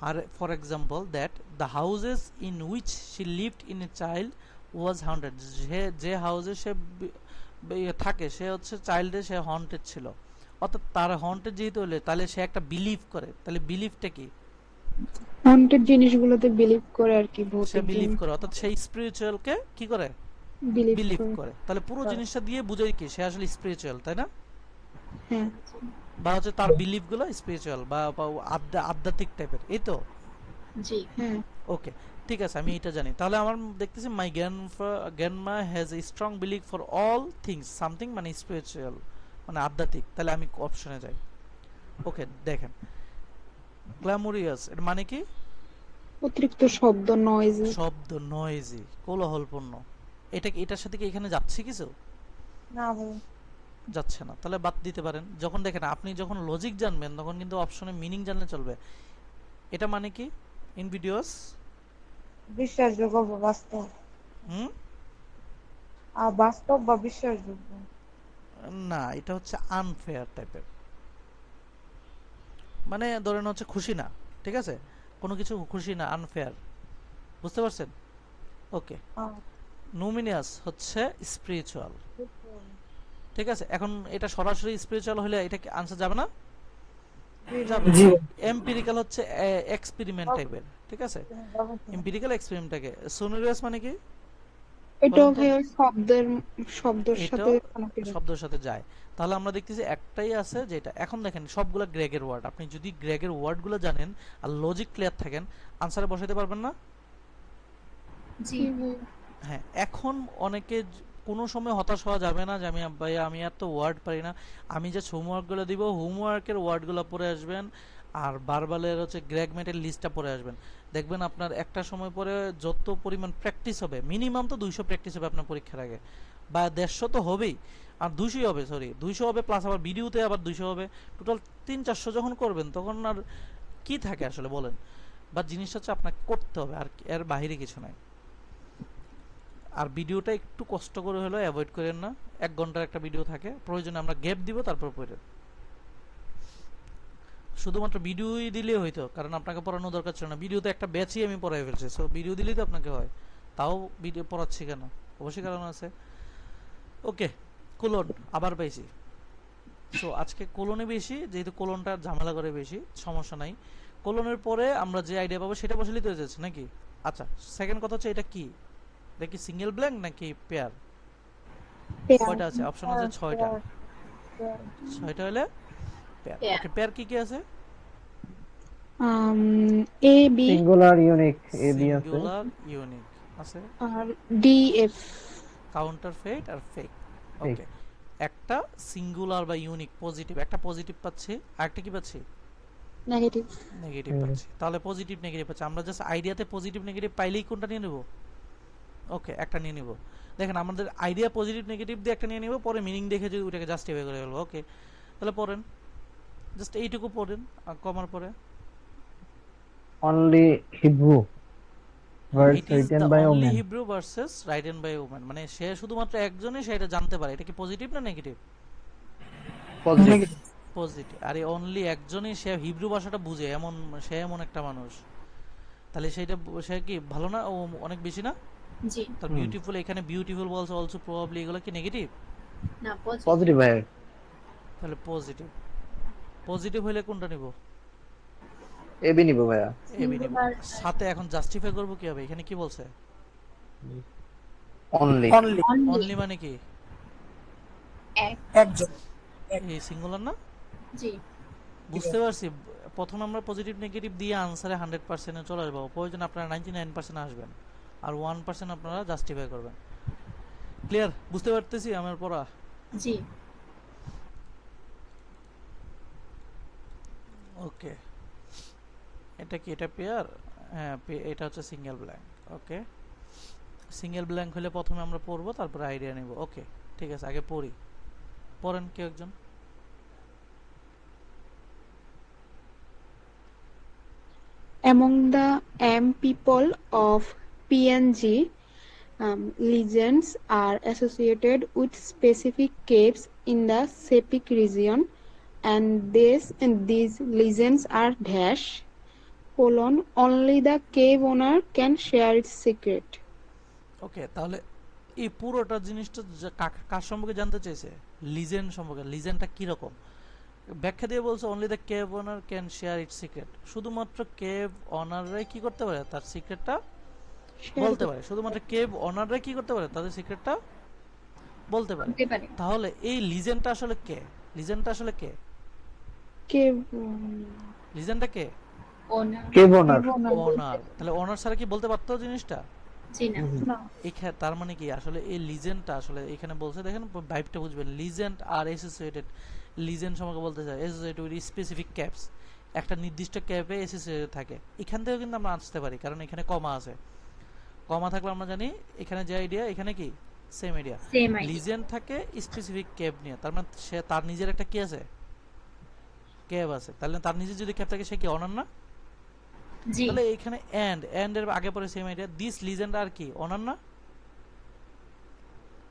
আর for example that the houses in which she lived in a child was haunted, যে হাউসে সে থাকে সে হচ্ছে চাইল্ডে সে হন্টেড ছিল। অর্থাৎ তার হন্টেড যেহেতু হলে, তাহলে সে একটা বিলিভ করে, তাহলে বিলিভটা কি? হন্টেড জিনিসগুলোতে বিলিভ করে আর কি, সে ভৌতিক বিলিভ জিনিস করে, অর্থাৎ সেই স্পিরিচুয়ালকে কি করে? বিলিভ বিলিভ করে। করে। তাহলে পুরো জিনিসটা দিয়ে বুঝাই কি সে আসলে স্পিরিচুয়াল, তাই না? হ্যাঁ, বা হচ্ছে তার বিলিভ গুলো স্পিরিচুয়াল বা আধ্যাত্মিক টাইপের, এই তো। জি হ্যাঁ। ওকে, ঠিক আছে, আমি এটা জানি। তাহলে আমার দেখতেছি my grandma has a strong believe for all things something, মানে স্পিরিচুয়াল মানে আধ্যাত্মিক। তাহলে আমি অপশনে যাই। ওকে, দেখেন গ্ল্যামোরিয়াস এর মানে কি? অতিরিক্ত শব্দ, নয়েজি। শব্দ, নয়েজি, কোলাহলপূর্ণ। এটার সাথে কি এখানে যাচ্ছে কিছু? না ভাই। যাচ্ছে না, তাহলে বাদ দিতে পারেন। যখন দেখেন আপনি যখন লজিক জানবেন তখন কিন্তু অপশনে মিনিং জানলে চলবে। এটা মানে কি? ইনভিডিয়াস, বিশ্বাসযোগ্য বা বাস্তব। হুম, বাস্তব বা বিশ্বাসযোগ্য। না, এটা হচ্ছে আনফেয়ার টাইপের। মানে ধরেন হচ্ছে খুশি না, ঠিক আছে, কোনো কিছু খুশি না, আনফেয়ার, বুঝতে পারছেন? ওকে, নুমিনিয়াস হচ্ছে স্পিরিচুয়াল, ঠিক আছে। এখন এটা সরাসরি স্পিরিচুয়াল হলে এটা কি আনসার যাবে না? যাবে। জি এমপিরিক্যাল হচ্ছে এক্সপেরিমেন্ট টাইপের, ঠিক আছে, এমপিরিক্যাল এক্সপেরিমেন্ট টাইপের। সোনোরিয়াস মানে কি? এটাও বলেন তো? ভাই ওই শব্দের সাথে এটাও connected আছে। শব্দের সাথে যায়। তাহলে আমরা দেখতেছি একটাই আছে যেটা। এখন দেখেন সবগুলা গ্রেগের ওয়ার্ড, আপনি যদি গ্রেগের ওয়ার্ডগুলো জানেন আর লজিক ক্লিয়ার থাকেন, আনসারে বসাইতে পারবেন না? জি জি ভাই। হ্যাঁ, এখন অনেকে কোনো সময় হতাশ হওয়া যাবে না যে আমি ভাই আমি এত ওয়ার্ড পারি না। আমি যে হোমওয়ার্কগুলো দিব হোমওয়ার্কের ওয়ার্ডগুলো পড়ে আসবেন, আর বারবালের হচ্ছে গ্র্যাগমেটের লিস্টটা পড়ে আসবেন। দেখবেন আপনার একটা সময় পরে যত পরিমাণ প্র্যাকটিস হবে, মিনিমাম তো 200 প্র্যাকটিস হবে আপনার পরীক্ষার আগে, বা 150 তো হবেই, আর 200 হবে, সরি 200 হবে, প্লাস আবার ভিডিওতে আবার 200 হবে, টোটাল 300-400 যখন করবেন তখন আর কি থাকে আসলে বলেন? বা জিনিসটা হচ্ছে আপনাকে করতে হবে, আর এর বাইরে কিছু নাই। আর ভিডিওটা একটু কষ্ট করে হলেও অ্যাভয়েড করেন না, 1 ঘন্টার একটা ভিডিও থাকে, প্রয়োজনে আমরা গ্যাপ দিব তারপর পড়েন। শুধুমাত্র ভিডিওই দিলেই হইতো, কারণ আপনাকে পড়ানো দরকার ছিল না, ভিডিওতে একটা ব্যাচই আমি পড়াই ফেলছি, সো ভিডিও দিলেই তো আপনাকে হয়। তাও ভিডিও পড়াচ্ছি কেন? অবশ্যই কারণ আছে। ওকে, কোলন আবার পাইছি। সো আজকে কোলনে বেশি, যেহেতু কোলনটা ঝামেলা করে বেশি, সমস্যা নাই। কোলনের পরে আমরা যে আইডিয়া পাবো সেটা বসে লিখতে যাচ্ছে নাকি? আচ্ছা, সেকেন্ড কথা হচ্ছে এটা কি? এটা কি সিঙ্গেল ব্ল্যাঙ্ক নাকি পেয়ার? কয়টা আছে? অপশন আছে 6টা। 6টা হলে পেয়ার। পেয়ার ওকে, পেয়ার কি কি আছে? A B singular, unique, A B আছে, সিঙ্গুলার, ইউনিক আছে, আর ডি এফ। কাউন্টারফেট আর ফেক। ঠিক। ওকে, একটা সিঙ্গুলার বা ইউনিক পজিটিভ, একটা পজিটিভ পাচ্ছি, আরেকটা কি পাচ্ছি? নেগেটিভ। নেগেটিভ পাচ্ছি। তাহলে পজিটিভ নেগেটিভ পাচ্ছি, আমরা জাস্ট আইডিয়াতে পজিটিভ নেগেটিভ পাইলেই কোনটা নিয়ে নেব? ওকে, একটা নিয়ে নিব। দেখেন আমাদের আইডিয়া পজিটিভ নেগেটিভ দিয়ে একটা নিয়ে নিব, পরে মিনিং দেখে যদি ওটাকে জাস্টিফাই করে ফেলবো। ওকে, তাহলে পড়েন। জাস্ট এইটুকু পড়েন কমার পরে। Only Hebrew verse it is written the by only women. Hebrew verses written by women, মানে সে শুধুমাত্র একজনই সেটা জানতে পারে। এটা কি পজিটিভ না নেগেটিভ? পজিটিভ। Negative. পজিটিভ। আর এই অনলি একজনই সে হিব্রু ভাষাটা বুঝে, এমন সে এমন একটা মানুষ, তাহলে সেটা সে কি ভালো না, ও অনেক বেশি না? জি। তার হুম। বিউটিফুল, এখানে বিউটিফুল বলছে অলসো প্রবাবলি, এগুলো কি নেগেটিভ? না, পজিটিভ। পজিটিভ ভাই। তাহলে পজিটিভ। পজিটিভ হলে কোনটা নিব? এবি নিব ভাইয়া। এবি নিব। সিঙ্গুলার সাথে এখন জাস্টিফাই করব কিভাবে? এখানে কি বলছে? অনলি। Only. অনলি অনলি মানে কি? এক। একজন। এই সিঙ্গুলার না? জি। বুঝতে পারছি। প্রথমে আমরা পজিটিভ নেগেটিভ দিয়ে আনসারে 100% চলে আসবো, প্রয়োজন আপনারা 99% আসবেন, আর 1% আপনারা জাস্টিফাই করবেন। ক্লিয়ার? বুঝতে পারতেছি আমার পড়া? জি। ওকে, এটা কি? এটা পেয়ার? হ্যাঁ, এটা হচ্ছে সিঙ্গেল ব্ল্যাঙ্ক। ওকে, সিঙ্গেল ব্ল্যাঙ্ক হলে প্রথমে আমরা পড়বো, তারপরে আইডিয়া নেব। ওকে ঠিক আছে, আগে পড়ি। পড়েন কেউ একজন। Among the Am people of PNG, legends are associated with specific caves in the Sepik region, and these legends are dash colon only the cave owner can share its secret. ওকে, তাহলে এই পুরোটা জিনিসটা কার সম্পর্কে জানতে চাইছে? লিজেন্ড সম্পর্কে। লিজেন্ডটা কিরকম ব্যাখ্যা দিয়ে বলছে, only the cave owner can share it's secret. শুধুমাত্র কেভ অনাররাই কি করতে পারে? তার সিক্রেটটা Share বলতে পারে। শুধুমাত্র কেভ অনাররাই কি করতে পারে? তাদের সিক্রেটটা বলতে পারে। হতে পারে। তাহলে এই লিজেন্ডটা আসলে কে? লিজেন্ডটা আসলে কে? cave লিজেন্ডটা কে? ওনার। কে বোনার। ওনার। তাহলে ওনার ছাড়া কি বলতে পারতো জিনিসটা? জি না। না এখানে তার মানে কি আসলে এই লিজেন্ডটা আসলে এখানে বলছে, দেখেন ভাইবটা বুঝবেন। লিজেন্ড আর অ্যাসোসিয়েটেড, লিজেন্ড সম্পর্কে বলতে চাই, অ্যাসোসিয়েটেড উইথ স্পেসিফিক ক্যাপস, একটা নির্দিষ্ট ক্যাপে অ্যাসোসিয়েটেড থাকে। এখান থেকেও কিন্তু আমরা আসতে পারি, কারণ এখানে কমা আছে। কমা থাকলে আমরা জানি এখানে যে আইডিয়া, এখানে কি same idea. Same idea. Legend থাকে স্পেসিফিক ক্যাপ নিয়ে, তার মানে সে তার নিজের একটা কি আছে, ক্যাপ আছে। তাহলে তার নিজের যদি ক্যাপ থাকে, সে কি অনার না? জি। তাহলে এখানে এন্ড এর আগে পরে সেম আইডিয়া, দিস লিজেন্ড আর কি অনার না?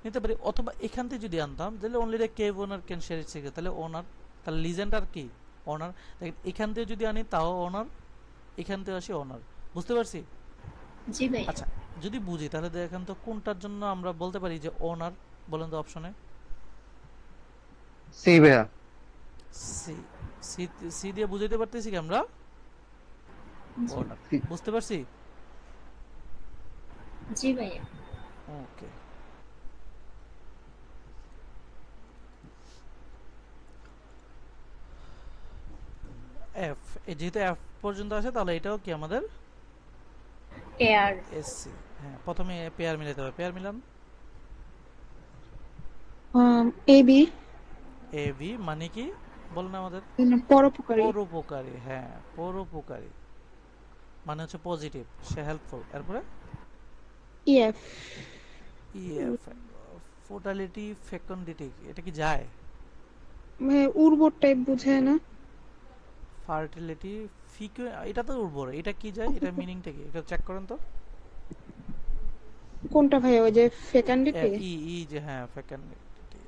নিতে পারি। অথবা এখান থেকে যদি আনতাম, তাহলে only the cave owner can share it's secret, তাহলে ওনার, তাহলে লিজেন্ড আর কি অনার। এখান থেকে যদি আনি তাও অনার, এখান থেকে আসি অনার। বুঝতে পারছি? জি ভাই। আচ্ছা, যদি বুঝি তাহলে দেখেন তো কোনটার জন্য আমরা বলতে পারি যে অনার, বলেন তো অপশনে। সি ভাইয়া। সি। সি দিয়ে বুঝাইতে পারতেছি কি আমরা? জি। অনার। বুঝতে পারছি? জি ভাই। ওকে, এফ। যেহেতু এফ পর্যন্ত আছে, তাহলে এটাও কি আমাদের এয়ার। এসসি। হ্যাঁ, প্রথমে পেয়ার মিলাতে হবে। Pair Milan. AB A B মানে কি বলেন আমাদের? পরোপকারী পরোপকারী। হ্যাঁ, পরোপকারী মানে হচ্ছে পজিটিভ, সে হেল্পফুল। এরপরে EF ইএফ, ফোর্টালিটি ফেকন্ডিটি, এটা কি যায়? উর্বর টাইপ বোঝায় না? ফার্টিলিটি ফিকু, এটা তো উর্বর। এটা কি যায়? এটা মিনিংটা কি? এটা চেক করেন তো। কোনটা ভাই? ওই যে ফেকান্ডিটি? ই ই যে, হ্যাঁ, ফেকন্ডিটি।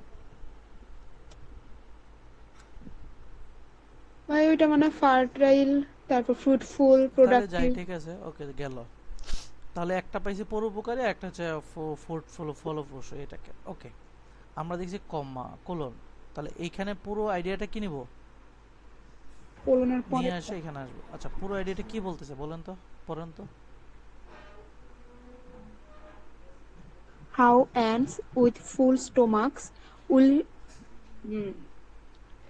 ভাই ওইটা মানে ফার্টাইল, তারপর ফ্রুটফুল, তাহলে যাই, প্রোডাক্টিভ। ঠিক আছে, ওকে গেল। তাহলে একটা পাইছি পরোপকারী, একটা হচ্ছে ফ্রুটফুল, ফলপ্রসূ। এটাকে ওকে। আমরা দেখছি কমা কোলন, তাহলে এইখানে পুরো আইডিয়াটা কি নিব? কোলনের পরে নিয়ে আসে এখানে আসবে। আচ্ছা, পুরো আইডিয়াটা কি বলতেছে বলেন তো, পড়েন তো। how ants with full stomachs will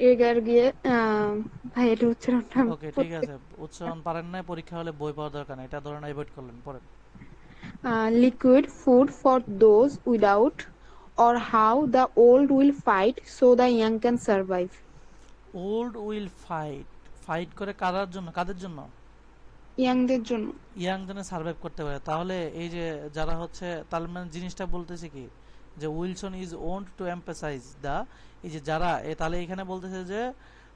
এগার গিয়ে ভাই এটা উচ্চারণটা ওকে ঠিক আছে, উচ্চারণ পারেন না, পরীক্ষা হলে বই পাওয়ার দরকার নেই, এটা ধরেন অ্যাভয়েড করলেন। পড়েন। liquid food for those without, or how the old will fight so the young can survive. Old will fight, fight করে কাদের জন্য? কাদের জন্য? ইয়াংদের জন্য। ইয়াং জনে সার্ভাইভ করতে পারে। তাহলে এই যে যারা হচ্ছে, তার মানে জিনিসটা বলতেছে কি, যে Wilson is want to emphasize the, এই যে যারা, তাহলে এখানে বলতেছে যে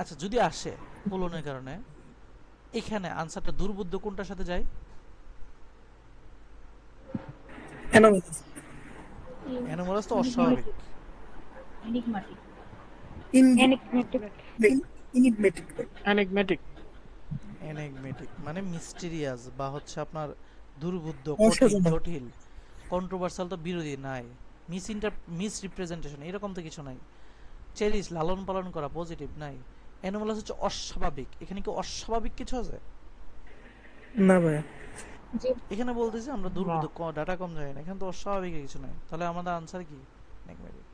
আচ্ছা যদি আসে কোলনের কারণে, এখানে আনসারটা দুর্বুদ্ধ কোনটার সাথে যায়? Anomalous. অ্যানোমালাস তো অস্বাভাবিক। এনিগমাটিক। In- Enigmatic. Enigmatic. enigmatic, এনেগমেটিক মানে মিস্টেরিয়াস বা হচ্ছে আপনার দুর্বুদ্ধ, কঠিন, অসাধারণ। জটিল। কন্ট্রোভার্সাল তো বিরোধী নাই। মিস রিপ্রেজেন্টেশন এরকম তো কিছু নাই। চেরিশ লালন পালন করা পজিটিভ নাই। অ্যানোমালাস হচ্ছে অস্বাভাবিক। এখানে কি অস্বাভাবিক কিছু আছে? না ভাইয়া। যে এখানে বলতেছি আমরা দুর্বুদ্ধ, ডাটা কম যায় না, এখানে তো অস্বাভাবিক কিছু নাই। তাহলে আমাদের আনসার কি? এনেগমেটিক।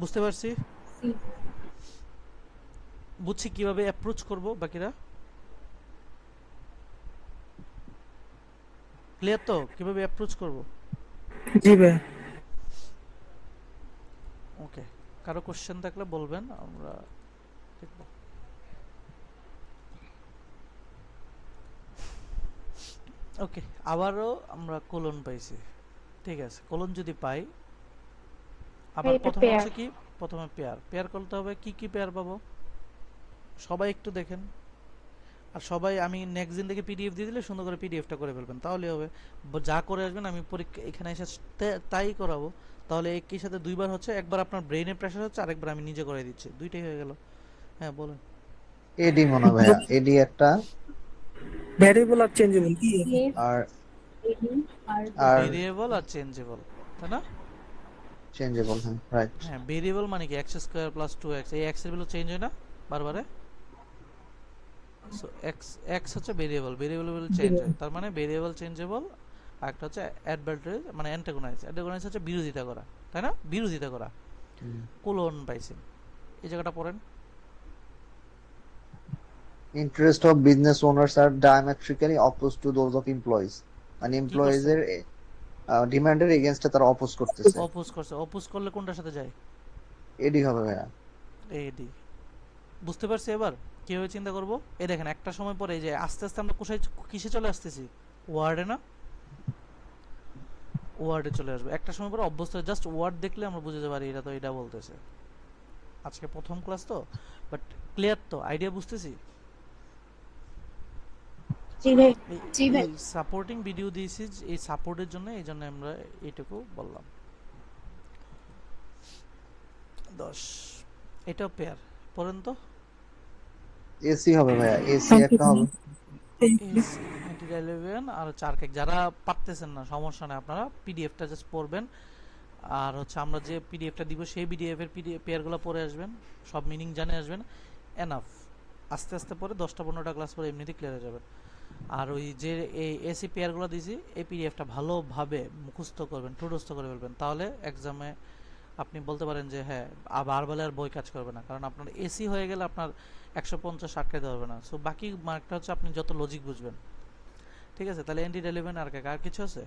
বুঝতে পারছি? সি। বুঝছি কিভাবে অ্যাপ্রোচ করব। বাকিরা ক্লিয়ার তো কিভাবে অ্যাপ্রোচ করব? জি ভাইয়া। ওকে, কারো কোশ্চেন থাকলে বলবেন, আমরা দেখব। ওকে, আবারও আমরা কোলন পাইছি। ঠিক আছে, কোলন যদি পাই, আবার এটা প্রথম pair। হচ্ছে কি, প্রথমে পেয়ার। পেয়ার করতে হবে, কি কি পেয়ার পাবো সবাই একটু দেখেন। আর সবাই আমি নেক্সট দিন থেকে পিডিএফ দিয়ে দিলে সুন্দর করে পিডিএফটা করে ফেলবেন, তাহলে হবে। যা করে আসবেন আমি পরীক্ষা এখানে এসে তাই করাবো। তাহলে একই সাথে দুইবার হচ্ছে, একবার আপনার ব্রেইনে প্রেশার হচ্ছে, আরেকবার আমি নিজে করে দিচ্ছি, দুইটাই হয়ে গেল। হ্যাঁ বলেন। এডি মনে হয় ভাইয়া, এডি একটা, ভ্যারিয়েবল আর চেঞ্জেবল কি? প্লেস আর এডি আর আর ভেরিয়েবল আর চেঞ্জেবল, তাই না? চেঞ্জেবল। হ্যাঁ রাইট। হ্যাঁ, ভেরিয়েবল মানে কি এক্স স্কোয়ার প্লাস 2x, এই x এর ভ্যালু চেঞ্জ হয় না বারবারে। সো x হচ্ছে ভেরিয়েবল, ভেরিয়েবল ভ্যালু চেঞ্জ হয়, তার মানে ভেরিয়েবল চেঞ্জেবল। আর একটা হচ্ছে অ্যাডভার্টাইজ মানে অ্যান্টাগোনাইজ। অ্যান্টাগোনাইজ হচ্ছে বিরোধিতা করা, তাই না? বিরোধিতা করা। কোলন পাইছেন, এই জায়গাটা পড়েন। Interest of business owners are diametrically opposed to those of employees. মানে কি এমপ্লয়িজ করছে? এর ডিমান্ডের এগেইনস্টে তারা অপোজ করতেছে। অপোজ করছে। অপোজ করলে কোনটার সাথে যায়? এডি হবে ভাইয়া। এডি। বুঝতে পারছি এবার কিভাবে চিন্তা করব। এই দেখেন একটা সময় পরে এই যে আস্তে আস্তে আমরা কোথায় কিসে চলে আসতেছি? ওয়ার্ডে না? ওয়ার্ডে চলে আসবে একটা সময় পরে। অভ্যস্ত জাস্ট ওয়ার্ড দেখলে আমরা বুঝতে পারি এটা তো এটা বলতেছে। আজকে প্রথম ক্লাস তো, বাট ক্লিয়ার তো, আইডিয়া বুঝতেছি। জি ভাই। জি ভাই। এই সাপোর্টিং ভিডিও দিয়েছি এই সাপোর্টের জন্য, এই জন্য আমরা এইটুকু বললাম। 10 এটাও পেয়ার পড়েন তো। এসি হবে ভাইয়া, এসি একটা হবে। এসি 11 আর 4 কেক। যারা পারতেছেন না সমস্যা নেই, আপনারা পিডিএফটা জাস্ট পড়বেন। আর হচ্ছে আমরা যে পিডিএফটা দিব সেই পিডিএফ এর পেয়ারগুলো পড়ে আসবেন, সব মিনিং জানে আসবেন। এনাফ। আস্তে আস্তে পরে 10টা-15টা ক্লাস পরে এমনিতেই ক্লিয়ার হয়ে যাবে। আর ওই যে এই এসি পেয়ারগুলো দিয়েছি এই পিডিএফটা ভালোভাবে মুখস্থ করবেন, ঠোঁটস্থ করে ফেলবেন, তাহলে এক্সামে আপনি বলতে পারেন যে হ্যাঁ বারবার আর বই কাজ করবে না, কারণ আপনার এসি হয়ে গেলে আপনার 150 আটকাতে হবে না। সো বাকি মার্কটা হচ্ছে আপনি যত লজিক বুঝবেন। ঠিক আছে, তাহলে এন্টি রেলেভেন্ট আর আর কিছু আছে?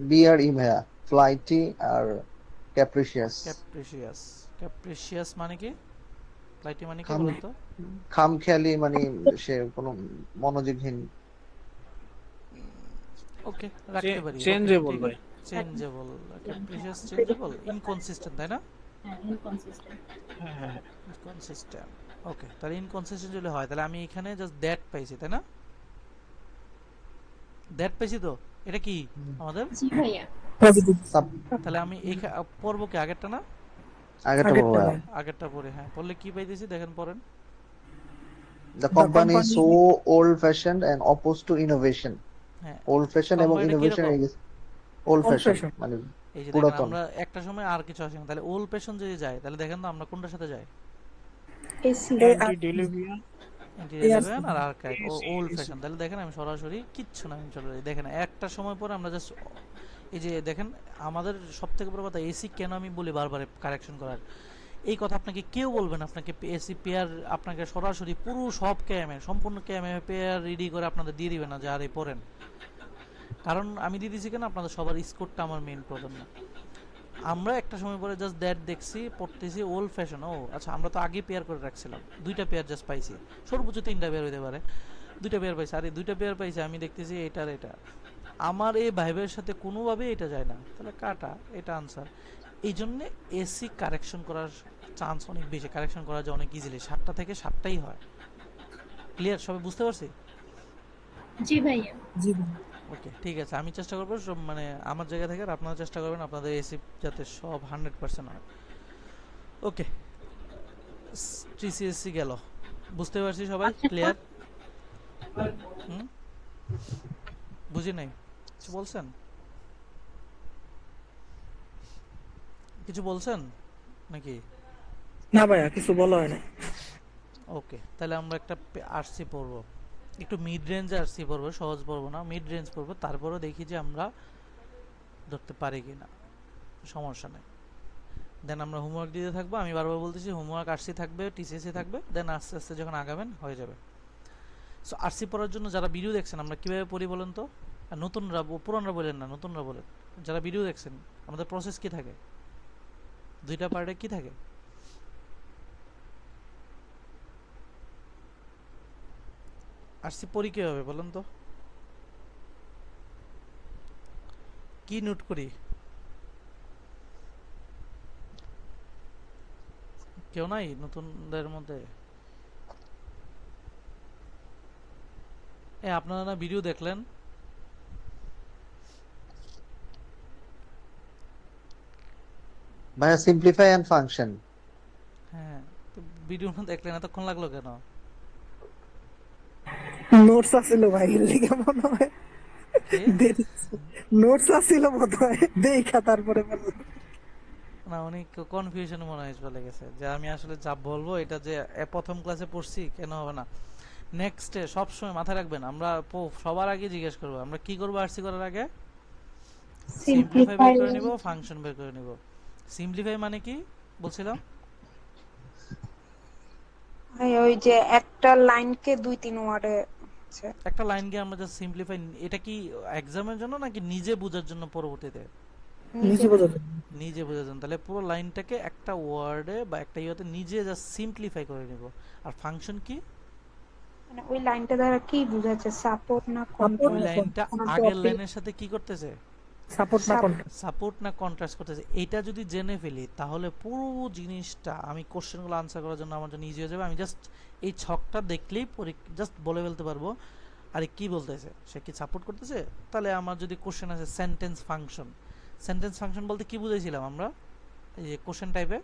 বি আর ই ভাইয়া, ফ্লাইটি আর ক্যাপ্রিশিয়াস। ক্যাপ্রিশিয়াস। ক্যাপ্রিশিয়াস মানে কি? ফ্লাইটি মানে কি খাম বলেন তো? খামখেয়ালি, মানে সে কোনো মনোযোগহীন। ওকে, রাখতে পারি। changeable ভাই। চেঞ্জেবল। ক্যাপ্রিশিয়াস চেঞ্জেবল, ইনকনসিস্টেন্ট, তাই না? হ্যাঁ ইনকনসিস্টেন্ট। হ্যাঁ হ্যাঁ ইনকনসিস্টেন্ট। ওকে, তাহলে ইনকনসিস্টেন্ট যদি হয় তাহলে আমি এখানে জাস্ট দ্যাট পাইছি, তাই না? দ্যাট পাইছি তো, এটা কি আমাদের? জি ভাইয়া। পজিটিভ। তাহলে আমি এই পড়বো কি আগেরটা না? আগেরটা বলবো ভাইয়া। আগেরটা পড়ে, হ্যাঁ পড়লে কি পাইতেছি দেখেন, পড়েন। The company is so old fashioned and opposed to innovation. হ্যাঁ, Old fashioned এবং কোম্পানিটা innovation কিরকম? old Old fashioned fashioned। মানে এই যে দেখেন পুরাতন। আমরা একটা সময় আর কিছু আসে না, তাহলে ওল্ড পেশন যদি যায় তাহলে দেখেন তো আমরা কোনটার সাথে যাই? এসি। antediluvian, ইন্টিরিয়ার আর আর্কাইভ ও ওল্ড ফ্যাশন। তাহলে দেখেন আমি সরাসরি কিচ্ছু না, আমি চলে যাই। দেখেন একটা সময় পরে আমরা জাস্ট এই যে দেখেন আমাদের সবথেকে বড় কথা এসি কেন আমি বলি বারবার কারেকশন করার, এই কথা আপনাকে কেউ বলবে না। আপনাকে এসি পেয়ার আপনাকে সরাসরি পুরো সব ক্যামে সম্পূর্ণ ক্যামে পেয়ার রেডি করে আপনাদের দিয়ে দিবে না যে আরে পড়েন। কারণ আমি দিয়ে দিয়েছি কেন, আপনাদের সবার স্কোরটা আমার মেইন প্রবলেম না। আমরা একটা সময় পরে জাস্ট দ্যাট দেখছি, পড়তেছি ওল্ড ফ্যাশন। ও আচ্ছা, আমরা তো আগে পেয়ার করে রাখছিলাম, দুইটা পেয়ার জাস্ট পাইছি, সর্বোচ্চ 3টা পেয়ার হইতে পারে, দুইটা পেয়ার পাইছি। আরে দুইটা পেয়ার পাইছি, আমি দেখতেছি এটার এটা, আমার এই ভাইবের সাথে কোনোভাবে এটা যায় না, তাহলে কাটা, এটা আনসার। এই জন্য এসি কারেকশন করার চান্স অনেক বেশি, কারেকশন করা যায় অনেক ইজিলি, 7টা থেকে 7টাই হয়। ক্লিয়ার? সবাই বুঝতে পারছি? জি ভাইয়া। জি ওকে, ঠিক আছে। আমি চেষ্টা করবো মানে আমার জায়গা থেকে, আর আপনারা চেষ্টা করবেন আপনাদের এসি যাতে সব 100% হয়। ওকে, টিসিএসসি গেল, বুঝতে পারছি সবাই? ক্লিয়ার? হুম, বুঝি নাই, কিছু বলছেন? কিছু বলছেন নাকি? না ভাইয়া, কিছু বলা হয় না। ওকে, তাহলে আমরা একটা আরসি পড়বো, একটু মিড রেঞ্জ আরসি পড়বো, সহজ পড়বো না, মিড রেঞ্জ পড়বো, তারপরে দেখি যে আমরা ধরতে পারি কিনা, সমস্যা নেই। দেন আমরা হোমওয়ার্ক দিতে থাকবো। আমি বারবার বলতেছি হোমওয়ার্ক আরসি থাকবে, টিসিএসসি থাকবে, দেন আস্তে আস্তে যখন আগাবেন হয়ে যাবে। সো আরসি পড়ার জন্য যারা ভিডিও দেখছেন, আমরা কিভাবে পড়ি বলেন তো? আর নতুনরা, পুরানরা বলেন না, নতুনরা বলেন। যারা ভিডিও দেখছেন, আমাদের প্রসেস কি থাকে? 2টা পার্টে কি থাকে? আরসি পড়ি কিভাবে বলেন তো? কি নোট করি? কেউ নাই নতুনদের মধ্যে? আপনারা না ভিডিও দেখলেন? ভাইয়া সিম্পলিফাই এন্ড ফাংশন। হ্যাঁ, তো ভিডিও না দেখলেন, এতক্ষণ লাগলো কেন? নোটস আছিল ভাই, লিখে মনে হয় দেরি। নোটস আছিল মনে হয়, দেখা তারপরে বললাম। না, অনেক কনফিউশন মনে হয় চলে গেছে, যে আমি আসলে যা বলবো এটা যে প্রথম ক্লাসে পড়ছি কেন হবে না। নেক্সটে সবসময় মাথায় রাখবেন, আমরা সবার আগে জিজ্ঞেস করবো আমরা কি করবো আরসি করার আগে? সিম্পলিফাই বের করে নিব, ফাংশন বের করে নিব। সিম্পলিফাই মানে কি বলছিলাম? ওই যে একটা লাইনকে 2-3 ওয়ার্ডে একটা লাইনকে আমরা জাস্ট সিম্পলিফাই। এটা কি এক্সামের জন্য নাকি নিজে বোঝার জন্য পরবর্তীতে? নিজে বোঝা যায়। নিজে বোঝার জন্য। তাহলে পুরো লাইনটাকে একটা ওয়ার্ডে বা একটা ইয়েতে নিজে জাস্ট সিম্পলিফাই করে নিব। আর ফাংশন কি? মানে ওই লাইনটা দ্বারা কি বোঝাচ্ছে? সাপোর্ট না ওই কন্ট্রাস্ট? লাইনটা আগের লাইনের সাথে কি করতেছে? সাপোর্ট না কন্ট্রাস্ট। সাপোর্ট না কন্ট্রাস্ট করতেছে। এটা যদি জেনে ফেলি তাহলে পুরো জিনিসটা আমি কোশ্চেনগুলো আনসার করার জন্য আমার জন্য ইজি হয়ে যাবে। আমি জাস্ট এই ছকটা দেখলেই জাস্ট বলে ফেলতে পারবো আরে কি বলতেছে, সে কি সাপোর্ট করতেছে। তাহলে আমার যদি কোশ্চেন আছে সেন্টেন্স ফাংশন, সেন্টেন্স ফাংশন বলতে কি বুঝাইছিলাম আমরা? এই যে কোশ্চেন টাইপে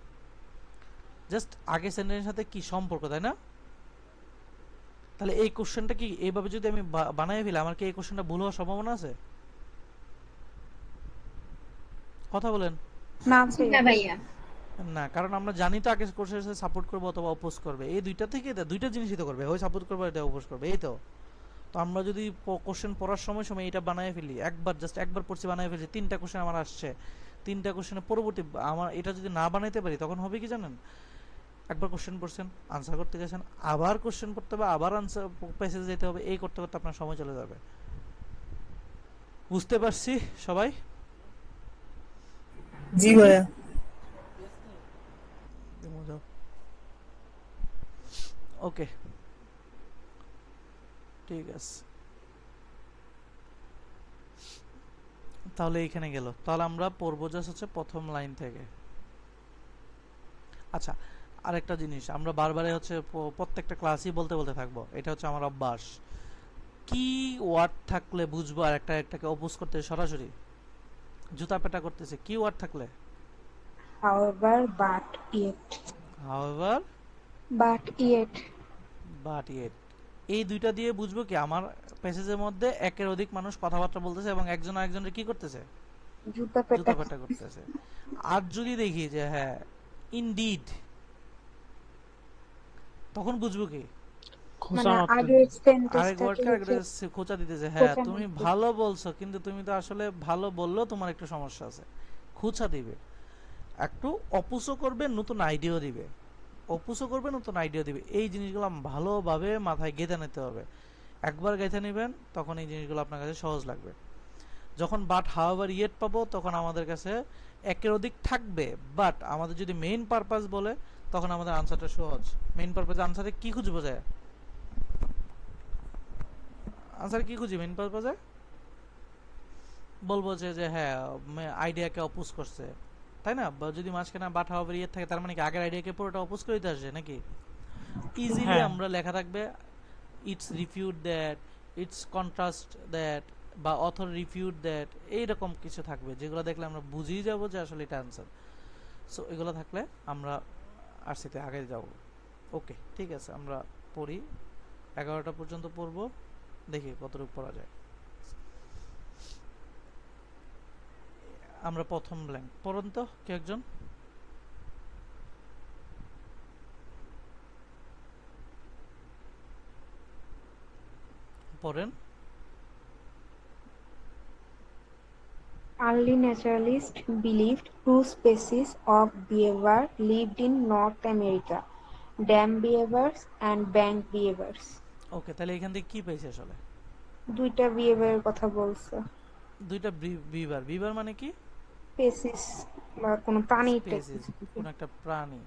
জাস্ট আগে সেন্টেন্সের সাথে কি সম্পর্ক, তাই না? তাহলে এই কোশ্চেনটা কি এইভাবে যদি আমি বানাই ফেলি, আমার কি এই কোশ্চেনটা ভুল হওয়ার সম্ভাবনা আছে? কথা বলেন না ভাইয়া। না, কারণ আমরা জানি তো আগে কোর্সের সাথে সাপোর্ট করবে অথবা অপোজ করবে, এই দুইটা থেকে দুইটা জিনিসই তো করবে, হয় সাপোর্ট করবে এটা অপোজ করবে, এই তো। তো আমরা যদি কোশ্চেন পড়ার সময় সময় এটা বানায় ফেলি, একবার পড়ছি বানায় ফেলছি, 3টা কোশ্চেন আমার আসছে, 3টা কোশ্চেনের পরবর্তী আমার এটা যদি না বানাইতে পারি তখন হবে কি জানেন? একবার কোশ্চেন পড়ছেন, আনসার করতে গেছেন, আবার কোশ্চেন পড়তে হবে, আবার আনসার প্যাসেজে যেতে হবে, এই করতে করতে আপনার সময় চলে যাবে। বুঝতে পারছি সবাই? জি ভাইয়া। ওকে, ঠিক আছে, তাহলে এইখানে গেল। তাহলে আমরা পড়বো জাস্ট হচ্ছে প্রথম লাইন থেকে। আচ্ছা, আরেকটা জিনিস আমরা বারবারে হচ্ছে প্রত্যেকটা ক্লাসই বলতে বলতে থাকবো, এটা হচ্ছে আমার অভ্যাস। কি ওয়ার্ড থাকলে বুঝবো আর একটাকে অপোজ করতে সরাসরি জুতা পেটা করতেছে? কি ওয়ার্ড থাকলে? however but yet however but yet but yet এই দুইটা দিয়ে বুঝবো কি আমার প্যাসেজের মধ্যে একের অধিক মানুষ কথাবার্তা বলতেছে এবং একজন আরেকজনের কি করতেছে? জুতা জুতা পেটা পেটা করতেছে। আর যদি দেখি যে হ্যাঁ ইনডিড, তখন বুঝবো কি মানে আগের সেন্টেন্সটাকে খোঁচা দিতেছে। হ্যাঁ তুমি ভালো বলছো, কিন্তু তুমি তো আসলে ভালো বললেও তোমার একটু সমস্যা আছে, খোঁচা দিবে, একটু অপুসও করবে, নতুন আইডিয়া দিবে, অপুসও করবে, নতুন আইডিয়া দিবে। এই জিনিসগুলো ভালোভাবে মাথায় গেঁথে নিতে হবে। একবার গেঁথে নেবেন তখন এই জিনিসগুলো আপনার কাছে সহজ লাগবে। যখন বাট হাউএভার ইয়েট পাবো তখন আমাদের কাছে একের অধিক থাকবে, বাট আমাদের যদি মেইন পারপাস বলে তখন আমাদের আনসারটা সহজ। মেইন পারপাস আনসারে কি খুঁজবো যায়? আনসারে কি খুঁজি মেইন পারপাসে? বলবো যে হ্যাঁ আইডিয়াকে অপোজ করছে, তাই না? বা যদি মাঝখানে বাট হাওয়ার ইয়ে থাকে তার মানে কি আগের আইডিয়াকে পুরোটা অপোজ করে দিতে আসছে নাকি? ইজিলি হ্যাঁ আমরা লেখা থাকবে it's refute that, it's contrast that, বা অথর রিফিউট দ্যাট, এইরকম কিছু থাকবে যেগুলো দেখলে আমরা বুঝেই যাব যে আসলে এটা আনসার। সো এগুলো থাকলে আমরা আরসিতে আগে যাব। ওকে, ঠিক আছে, আমরা পড়ি 11টা পর্যন্ত পড়বো, দেখি কতটুকু পড়া যায়। আমরা প্রথম ব্ল্যাঙ্ক পড়ুন তো কেউ একজন। পড়েন। Early naturalists believed two species of beaver lived in North America, dam beavers and bank beavers. ওকে, তাহলে এখান থেকে কি পেয়েছে আসলে? দুইটা বিহেভিয়ারের কথা বলছে। দুইটা বিভার, বিভার মানে কি? স্পেসিস বা কোনো প্রাণী স্পেসিস, কোন একটা প্রাণী।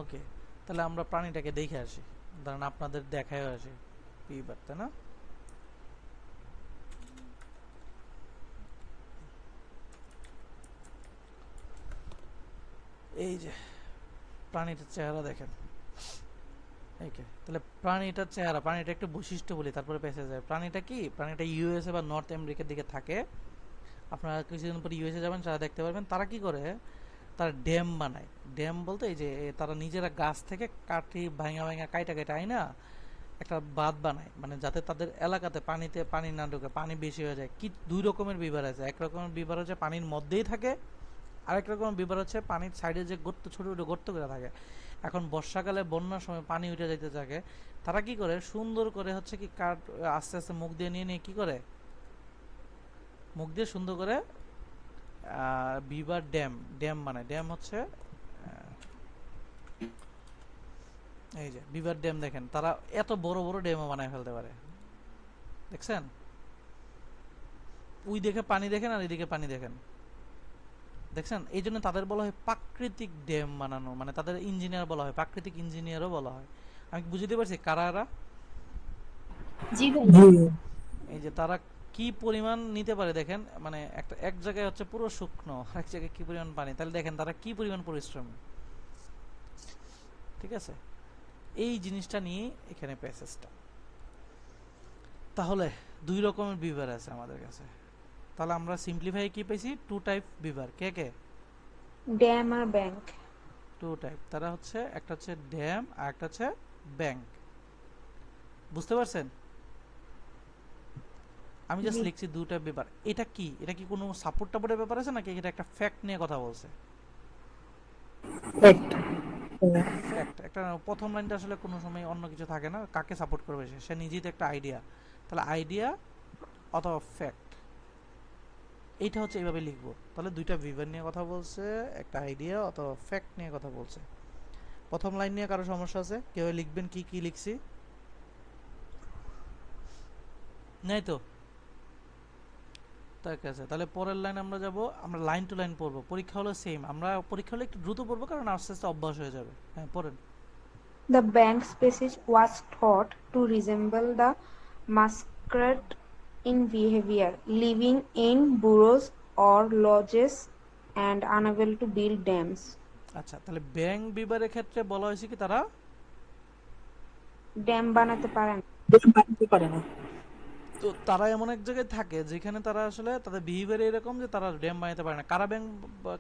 ওকে, তাহলে আমরা প্রাণীটাকে দেখে আসি, ধরেন আপনাদের দেখায় আসি বিভার, তাই না? এই যে প্রাণীটার চেহারা দেখেন। ওকে, তাহলে প্রাণীটার চেহারা, প্রাণীটা একটা বৈশিষ্ট্য বলি তারপরে পেছে যায়। প্রাণীটা কি? প্রাণীটা ইউএসএ বা নর্থ আমেরিকার দিকে থাকে। আপনারা কিছুদিন পর ইউএসএ যাবেন, তারা দেখতে পারবেন তারা কি করে, তারা ড্যাম বানায়। ড্যাম বলতে এই যে তারা নিজেরা গাছ থেকে কাঠি ভাঙা ভাঙা কাইটা কাইটা আয় না একটা বাঁধ বানায়, মানে যাতে তাদের এলাকাতে পানি না ঢোকে, পানি বেশি হয়ে যায়। কি দুই রকমের বিভার আছে, এক রকমের বিভার হচ্ছে পানির মধ্যেই থাকে, আরেক রকমের বিভার হচ্ছে পানির সাইডে যে গর্ত, ছোট ছোট গর্ত করে থাকে। এখন বর্ষাকালে বন্যার সময় পানি উঠে যাইতে থাকে, তারা কি করে সুন্দর করে হচ্ছে কি কাঠ আস্তে আস্তে মুখ দিয়ে নিয়ে নিয়ে কি করে, মুখ দিয়ে সুন্দর করে বিভার ড্যাম মানে ড্যাম হচ্ছে এই যে বিভার ড্যাম। দেখেন তারা এত বড় বড় ড্যামও বানায় ফেলতে পারে, দেখছেন? ওই দেখে পানি দেখেন আর এইদিকে পানি দেখেন, দেখছেন? এই জন্য তাদের বলা হয় প্রাকৃতিক ড্যাম বানানো, মানে তাদের ইঞ্জিনিয়ার বলা হয়, প্রাকৃতিক ইঞ্জিনিয়ারও বলা হয়। আমি বুঝতে পারছি কারা এরা? জি ভাইয়া। এই যে তারা কি পরিমাণ নিতে পারে দেখেন, মানে একটা এক জায়গায় হচ্ছে পুরো শুকনো, আরেক জায়গায় কি পরিমাণ পানি, তাহলে দেখেন তারা কি পরিমাণ পরিশ্রমী। ঠিক আছে, এই জিনিসটা নিয়ে এখানে প্যাসেজটা। তাহলে দুই রকমের বিভার আছে আমাদের কাছে, তাহলে আমরা সিম্পলিফাই কি পেয়েছি? টু টাইপ বিভার। কে কে? ড্যাম আর ব্যাংক। টু টাইপ, তারা হচ্ছে একটা হচ্ছে ড্যাম আর একটা হচ্ছে ব্যাংক। বুঝতে পারছেন? আমি জাস্ট লিখছি দুটা ব্যাপার। এটা কি, এটা কি কোনো সাপোর্ট টাপোর্টের ব্যাপার আছে নাকি এটা একটা ফ্যাক্ট নিয়ে কথা বলছে? ফ্যাক্ট। একটা প্রথম লাইনটা আসলে কোনো সময় অন্য কিছু থাকে না, কাকে সাপোর্ট করবে সে, সে নিজেই তো একটা আইডিয়া। তাহলে আইডিয়া অথবা ফ্যাক্ট, এইটা হচ্ছে এইভাবে লিখবো। তাহলে দুইটা বিভার নিয়ে কথা বলছে, একটা আইডিয়া অথবা ফ্যাক্ট নিয়ে কথা বলছে। প্রথম লাইন নিয়ে কারো সমস্যা আছে? কেউ লিখবেন কি কি লিখছি? নাই তো? ঠিক আছে, তাহলে পরের লাইন আমরা যাব, আমরা লাইন টু লাইন পড়বো। পরীক্ষা হলো সেম, আমরা পরীক্ষা হলে একটু দ্রুত পড়বো কারণ আস্তে আস্তে অভ্যাস হয়ে যাবে। হ্যাঁ পড়েন। The bank species was thought to resemble the muskrat in behavior, living in burrows or lodges and unable to build dams. আচ্ছা, তাহলে ব্যাং বিবারের ক্ষেত্রে বলা হয়েছে কি তারা ড্যাম বানাতে পারে না। বানাতে পারে না। তো তারা এমন এক জায়গায় থাকে যেখানে তারা আসলে তাদের বিহেভিয়ার এরকম যে তারা ড্যাম বানাতে পারে না।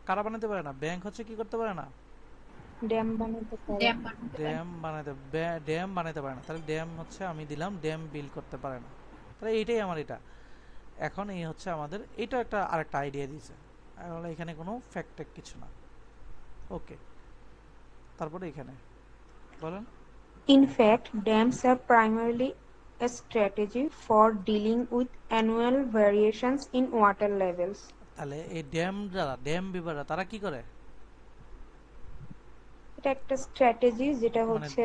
কারা বানাতে পারে না? ব্যাংক হচ্ছে কি করতে পারে না? ড্যাম বানাতে পারে। ড্যাম বানাতে পারে না। তাহলে ড্যাম হচ্ছে আমি দিলাম ড্যাম বিল্ড করতে পারে না। তাহলে এইটাই আমার এটা। এখন এই হচ্ছে আমাদের এটা একটা আরেকটা আইডিয়া দিয়েছে, এখানে কোনো ফ্যাক্ট কিছু না। ওকে, তারপরে এখানে বলেন। In fact, dams are primarily a strategy for dealing with annual variations in water levels. তাহলে এই ড্যাম বিভাররা তারা কি করে? এটা একটা স্ট্র্যাটেজি যেটা মানে হচ্ছে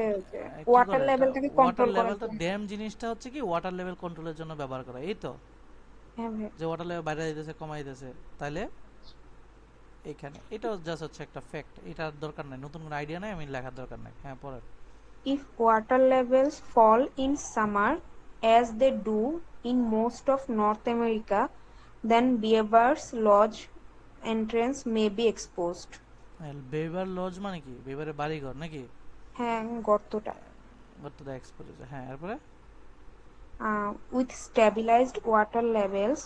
কি ওয়াটার করে? লেভেলটাকে ওয়াটার কন্ট্রোল করার লেভেলটা, জন্য। ড্যাম জিনিসটা হচ্ছে কি ওয়াটার লেভেল কন্ট্রোলের জন্য ব্যবহার করা, এই তো? হ্যাঁ ভাই। যে ওয়াটার লেভেল বাইরে দিতেছে কমাই দিতেছে, তাহলে এখানে এটা জাস্ট হচ্ছে একটা ফ্যাক্ট। এটার দরকার নাই, নতুন কোনো আইডিয়া নাই, আমি লেখার দরকার নাই। হ্যাঁ পরে। If water levels fall in summer, as they do in most of North America, then beavers lodge entrance may be exposed. Beaver lodge মানে কি? বেবারে বাড়িঘর নাকি? হ্যাঁ, গর্তটা। গর্তটা এক্সপোজ হয়েছে, হ্যাঁ। এরপরে With stabilized water levels,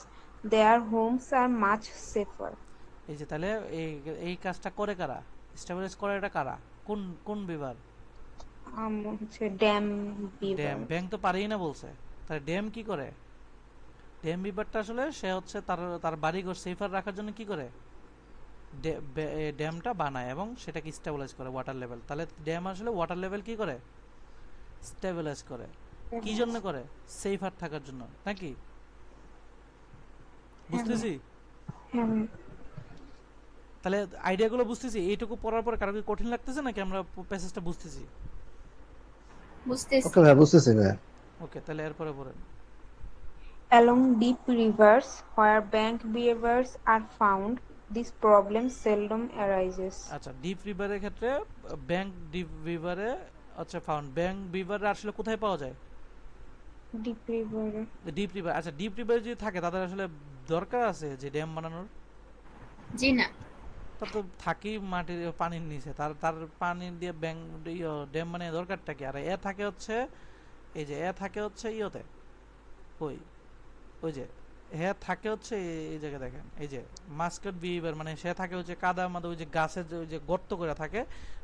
their homes are much safer. এই যে তাহলে এই এই কাজটা করে কারা? স্টেবিলাইজ করে এটা কারা? কোন কোন বিভাগ? হচ্ছে ড্যাম ড্যাম। বিভার। ব্যাংক তো পারেই না বলছে, তাহলে ড্যাম কি করে? ড্যাম বিভাগটা আসলে সে হচ্ছে তার তার বাড়িঘর সেফার রাখার জন্য কি করে? ড্যামটা বানায় এবং সেটাকে স্টেবিলাইজ করে ওয়াটার লেভেল। তাহলে ড্যাম আসলে ওয়াটার লেভেল কি করে? স্টেবিলাইজ করে। কি জন্য করে? সেফার থাকার জন্য নাকি? বুঝতেছি? হ্যাঁ ভাইয়া। তাহলে আইডিয়াগুলো বুঝতেছি। এইটুকু পড়ার পরে কারো কি কঠিন লাগতেছে নাকি আমরা প্যাসেজটা বুঝতেছি? বুঝতেছি। ওকে ভাই, বুঝতেছি ভাই। ওকে, তাহলে এরপরে পড়েন। Along deep rivers where bank beavers are found, this problem seldom arises. আচ্ছা, ডিপ রিভারের ক্ষেত্রে ব্যাংক ডিপ রিভারে আচ্ছা ফাউন্ড। ব্যাংক রিভারে আসলে কোথায় পাওয়া যায়? ডিপ রিভারে। Deep river. আচ্ছা, ডিপ রিভারে যদি থাকে তাদের আসলে দরকার আছে যে ড্যাম বানানোর? জি না। তার তো থাকেই মাটির পানির নিচে, তার তার পানি দিয়ে ব্যাংক ড্যাম মানে দরকারটা কি? আর এ থাকে হচ্ছে এই যে এ থাকে হচ্ছে ইয়েতে, ওই ওই যে হ্যাঁ থাকে হচ্ছে এই জায়গায় দেখেন, এই যে মাস্কাট বিহেভিয়ার মানে সে থাকে হচ্ছে কাদা মাদা ওই যে গাছের ওই যে গর্ত করে থাকে।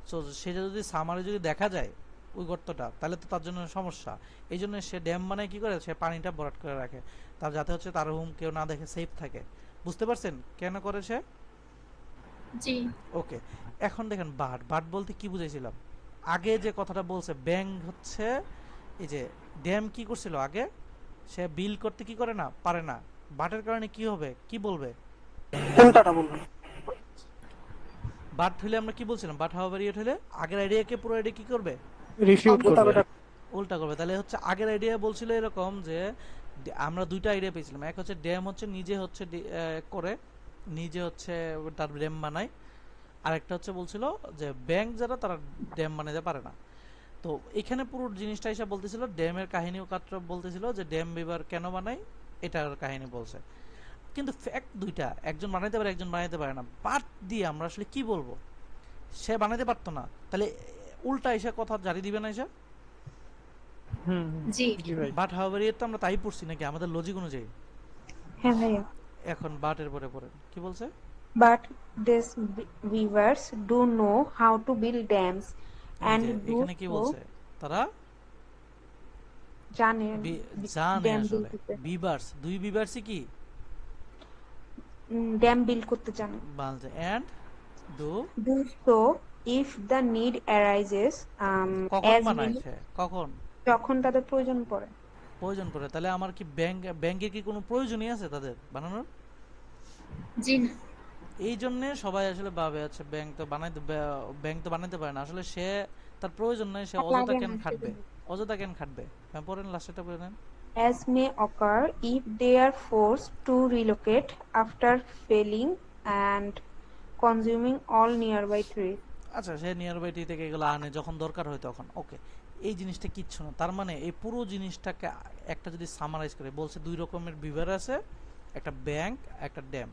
সো সেটা যদি সামারে যদি দেখা যায় ওই গর্তটা, তাহলে তো তার জন্য সমস্যা। এই জন্য সে ড্যাম বানায় কি করে? সে পানিটা ভরাট করে রাখে, তার যাতে হচ্ছে তার হোম কেউ না দেখে সেফ থাকে। বুঝতে পারছেন কেন করে সে? জি। ওকে, এখন দেখেন বাট। বাট বলতে কি বুঝাইছিলাম? আগে যে কথাটা বলছে ব্যাংক হচ্ছে এই যে ড্যাম কি করছিল আগে? সে বিল করতে কি করে না? পারে না। বাটের কারণে কি হবে? কি বলবে? কোনটাটা বলবেন? বাট হইলে আমরা কি বলছিলাম? বাট হাওয়ার ইট হইলে আগের আইডিয়াকে পুরো আইডিয়া কি করবে? রিফিউট করবে। উল্টা করবে। তাহলে হচ্ছে আগের আইডিয়া বলছিল এরকম যে আমরা দুইটা আইডিয়া পেয়েছিলাম। এক হচ্ছে ড্যাম হচ্ছে নিজে হচ্ছে করে নিজে হচ্ছে তার ড্যাম বানায়, আরেকটা হচ্ছে বলছিল যে ব্যাংক যারা তারা ড্যাম বানাতে পারে না। তো এখানে পুরো জিনিসটা হিসাব বলতেছিল ড্যামের কাহিনীও কাত্র বলতেছিল যে ড্যাম বিভার কেন বানায় এটার কাহিনী বলছে। কিন্তু ফ্যাক্ট দুইটা, একজন বানাইতে পারে একজন বানাইতে পারে না। বাট দিয়ে আমরা আসলে কি বলবো? সে বানাইতে পারতো না, তাহলে উল্টা এসে কথা জারি দিবে না এসে? জি। জি ভাই। বাট হাওয়ার তো আমরা তাই পড়ছি নাকি আমাদের লজিক অনুযায়ী? হ্যাঁ ভাইয়া। এখন বাটের পরে পড়েন কি বলছে? But these weavers do know how to build dams এই and যে do এখানে কি so বলছে? তারা জানে জানে ড্যাম বিল আসলে করতে। বিভার্স, দুই বিভার্সই কি ড্যাম বিল করতে জানে। বলছে and do Do so if the need arises, কখন as বানায় many সে? কখন যখন তাদের প্রয়োজন পড়ে। প্রয়োজন পড়ে? তাহলে আমার কি ব্যাংকের কি কোনো প্রয়োজনই আছে তাদের বানানোর? জি না। এই জন্য সবাই আসলে ভাবে আছে ব্যাংক তো বানাইতে পারে না। আসলে সে তার প্রয়োজন নাই, সে অযথা কেন খাটবে? অযথা কেন খাটবে? হ্যাঁ, পড়েন লাস্টটা পড়ে নেন। As may occur if they are forced to relocate after felling and consuming all nearby trees. আচ্ছা, সে নিয়ার বাই থেকে এগুলো আনে যখন দরকার হয় তখন। ওকে, এই জিনিসটা কিচ্ছু না। তার মানে এই পুরো জিনিসটাকে একটা যদি সামারাইজ করে বলছে দুই রকমের বিভার আছে, একটা ব্যাংক একটা ড্যাম।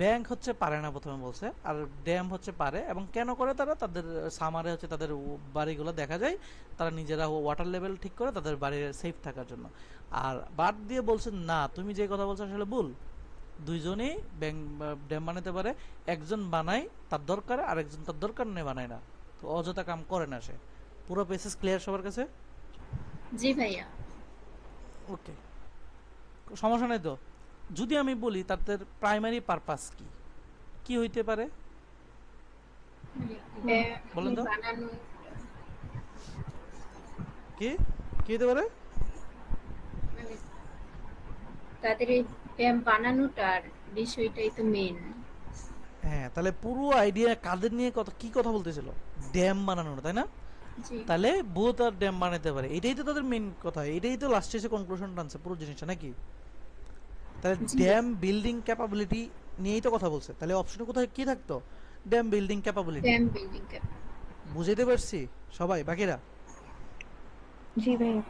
ব্যাংক হচ্ছে পারে না প্রথমে বলছে, আর ড্যাম হচ্ছে পারে। এবং কেন করে তারা? তাদের সামারে হচ্ছে তাদের বাড়িগুলো দেখা যায় তারা নিজেরা ওয়াটার লেভেল ঠিক করে তাদের বাড়ির সেফ থাকার জন্য। আর বাদ দিয়ে বলছে না, তুমি যে কথা বলছো আসলে ভুল। দুইজনই ড্যাম বানাতে পারে, একজন বানায় তার দরকার আর একজন তার দরকার নেই বানায় না। তো অযথা কাম করে না সে। পুরো পেসেজ ক্লিয়ার সবার কাছে? জি ভাইয়া। ওকে, সমস্যা নেই তো। যদি আমি বলি তাদের প্রাইমারি পারপাস কি কি হইতে পারে বলেন তো? বানানো কি কি হইতে পারে? মানে তাদের এই ড্যাম বানানোটার বিষয়টাই তো মেন। হ্যাঁ, তাহলে পুরো আইডিয়া কাদের নিয়ে কি কথা বলতেছিল? ড্যাম বানানোর, তাই না? জি। তাহলে বোথ আর ড্যাম বানাতে পারে, এটাই তো তাদের মেইন কথা। এটাই তো লাস্টে এসে কনক্লুশন টানছে পুরো জিনিসটা নাকি? তাহলে ড্যাম বিল্ডিং ক্যাপাবিলিটি নিয়েই তো কথা বলছে। তাহলে অপশনে কোথায় কি থাকতো? Dam building capability. Dam building cap. বুঝাইতে পারছি সবাই বাকিরা? জি ভাইয়া।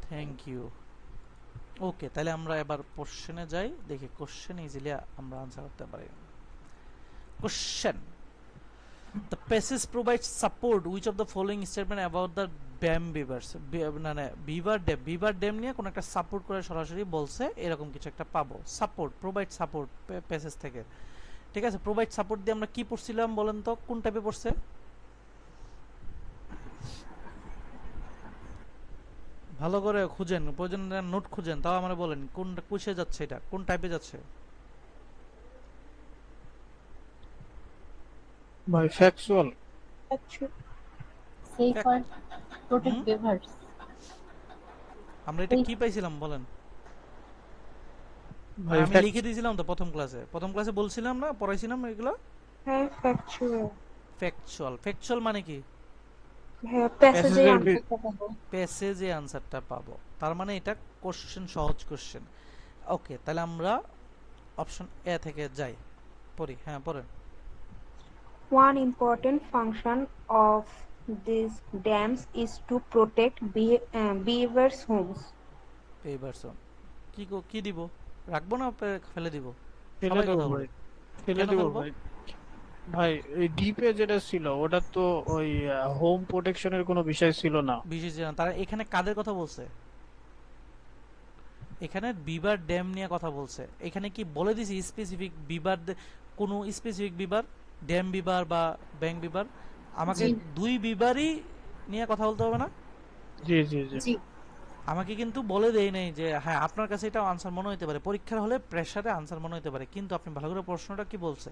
Thank you. ওকে, তাহলে আমরা এবার কোশ্চেনে যাই, দেখি কোশ্চেন ইজিলি আমরা আনসার করতে পারি। Question: The passage provides support which of the following statement about the dam beavers, মানে বিভার ড্যাম নিয়ে কোন একটা সাপোর্ট করে সরাসরি বলছে, এরকম কিছু একটা পাবো। সাপোর্ট, প্রোভাইড সাপোর্ট প্যাসেজ থেকে, ঠিক আছে। প্রোভাইড সাপোর্ট দিয়ে আমরা কি পড়ছিলাম বলেন তো, কোন টাইপে পড়ছে? ভালো করে খুঁজেন, প্রয়োজন নোট খুঁজেন, তাও আমরা বলেন কোন কুশে যাচ্ছে, এটা কোন টাইপে যাচ্ছে? ভাই ফ্যাকচুয়াল। safer protect হুম? beavers. আমরা এটা কি পাইছিলাম বলেন? ভাই আমি লিখে দিয়েছিলাম তো প্রথম ক্লাসে বলছিলাম না, পড়াইছিলাম এগুলো। হ্যাঁ, ফ্যাকচুয়াল। ফ্যাকচুয়াল মানে কি? হ্যাঁ, প্যাসেজে প্যাসেজের আনসারটা পাবো। প্যাসেজে আনসারটা পাবো, তার মানে এটা কোশ্চেন, সহজ কোশ্চেন। ওকে, তাহলে আমরা অপশন এ থেকে যাই, পড়ি। হ্যাঁ, পড়েন। One important function of these dams is to protect beavers' homes. এই ভার্সন কি দিব? রাখবো না ফেলে দিব? ফেলে সবাই দেবো কথা ভাই, বলে। ফেলে কেন দেবো ফেলবো? ভাই। ভাই এই ডিপে যেটা ছিল ওটা তো ওই হোম প্রোটেকশনের কোনো বিষয় ছিল না। বিশেষ তারা এখানে কাদের কথা বলছে? এখানে বিভার ড্যাম নিয়ে কথা বলছে। এখানে কি বলে দিছি স্পেসিফিক বিভার, কোন স্পেসিফিক বিভার, ড্যাম বিভার বা ব্যাংক বিভার? আমাকে জি। দুই বিভারই নিয়ে কথা বলতে হবে না? জি জি জি। জি আমাকে কিন্তু বলে দেই নাই যে হ্যাঁ আপনার কাছে এটা আনসার মনে হতে পারে, পরীক্ষার হলে প্রেসারে আনসার মনে হতে পারে, কিন্তু আপনি ভালো করে প্রশ্নটা কি বলছে,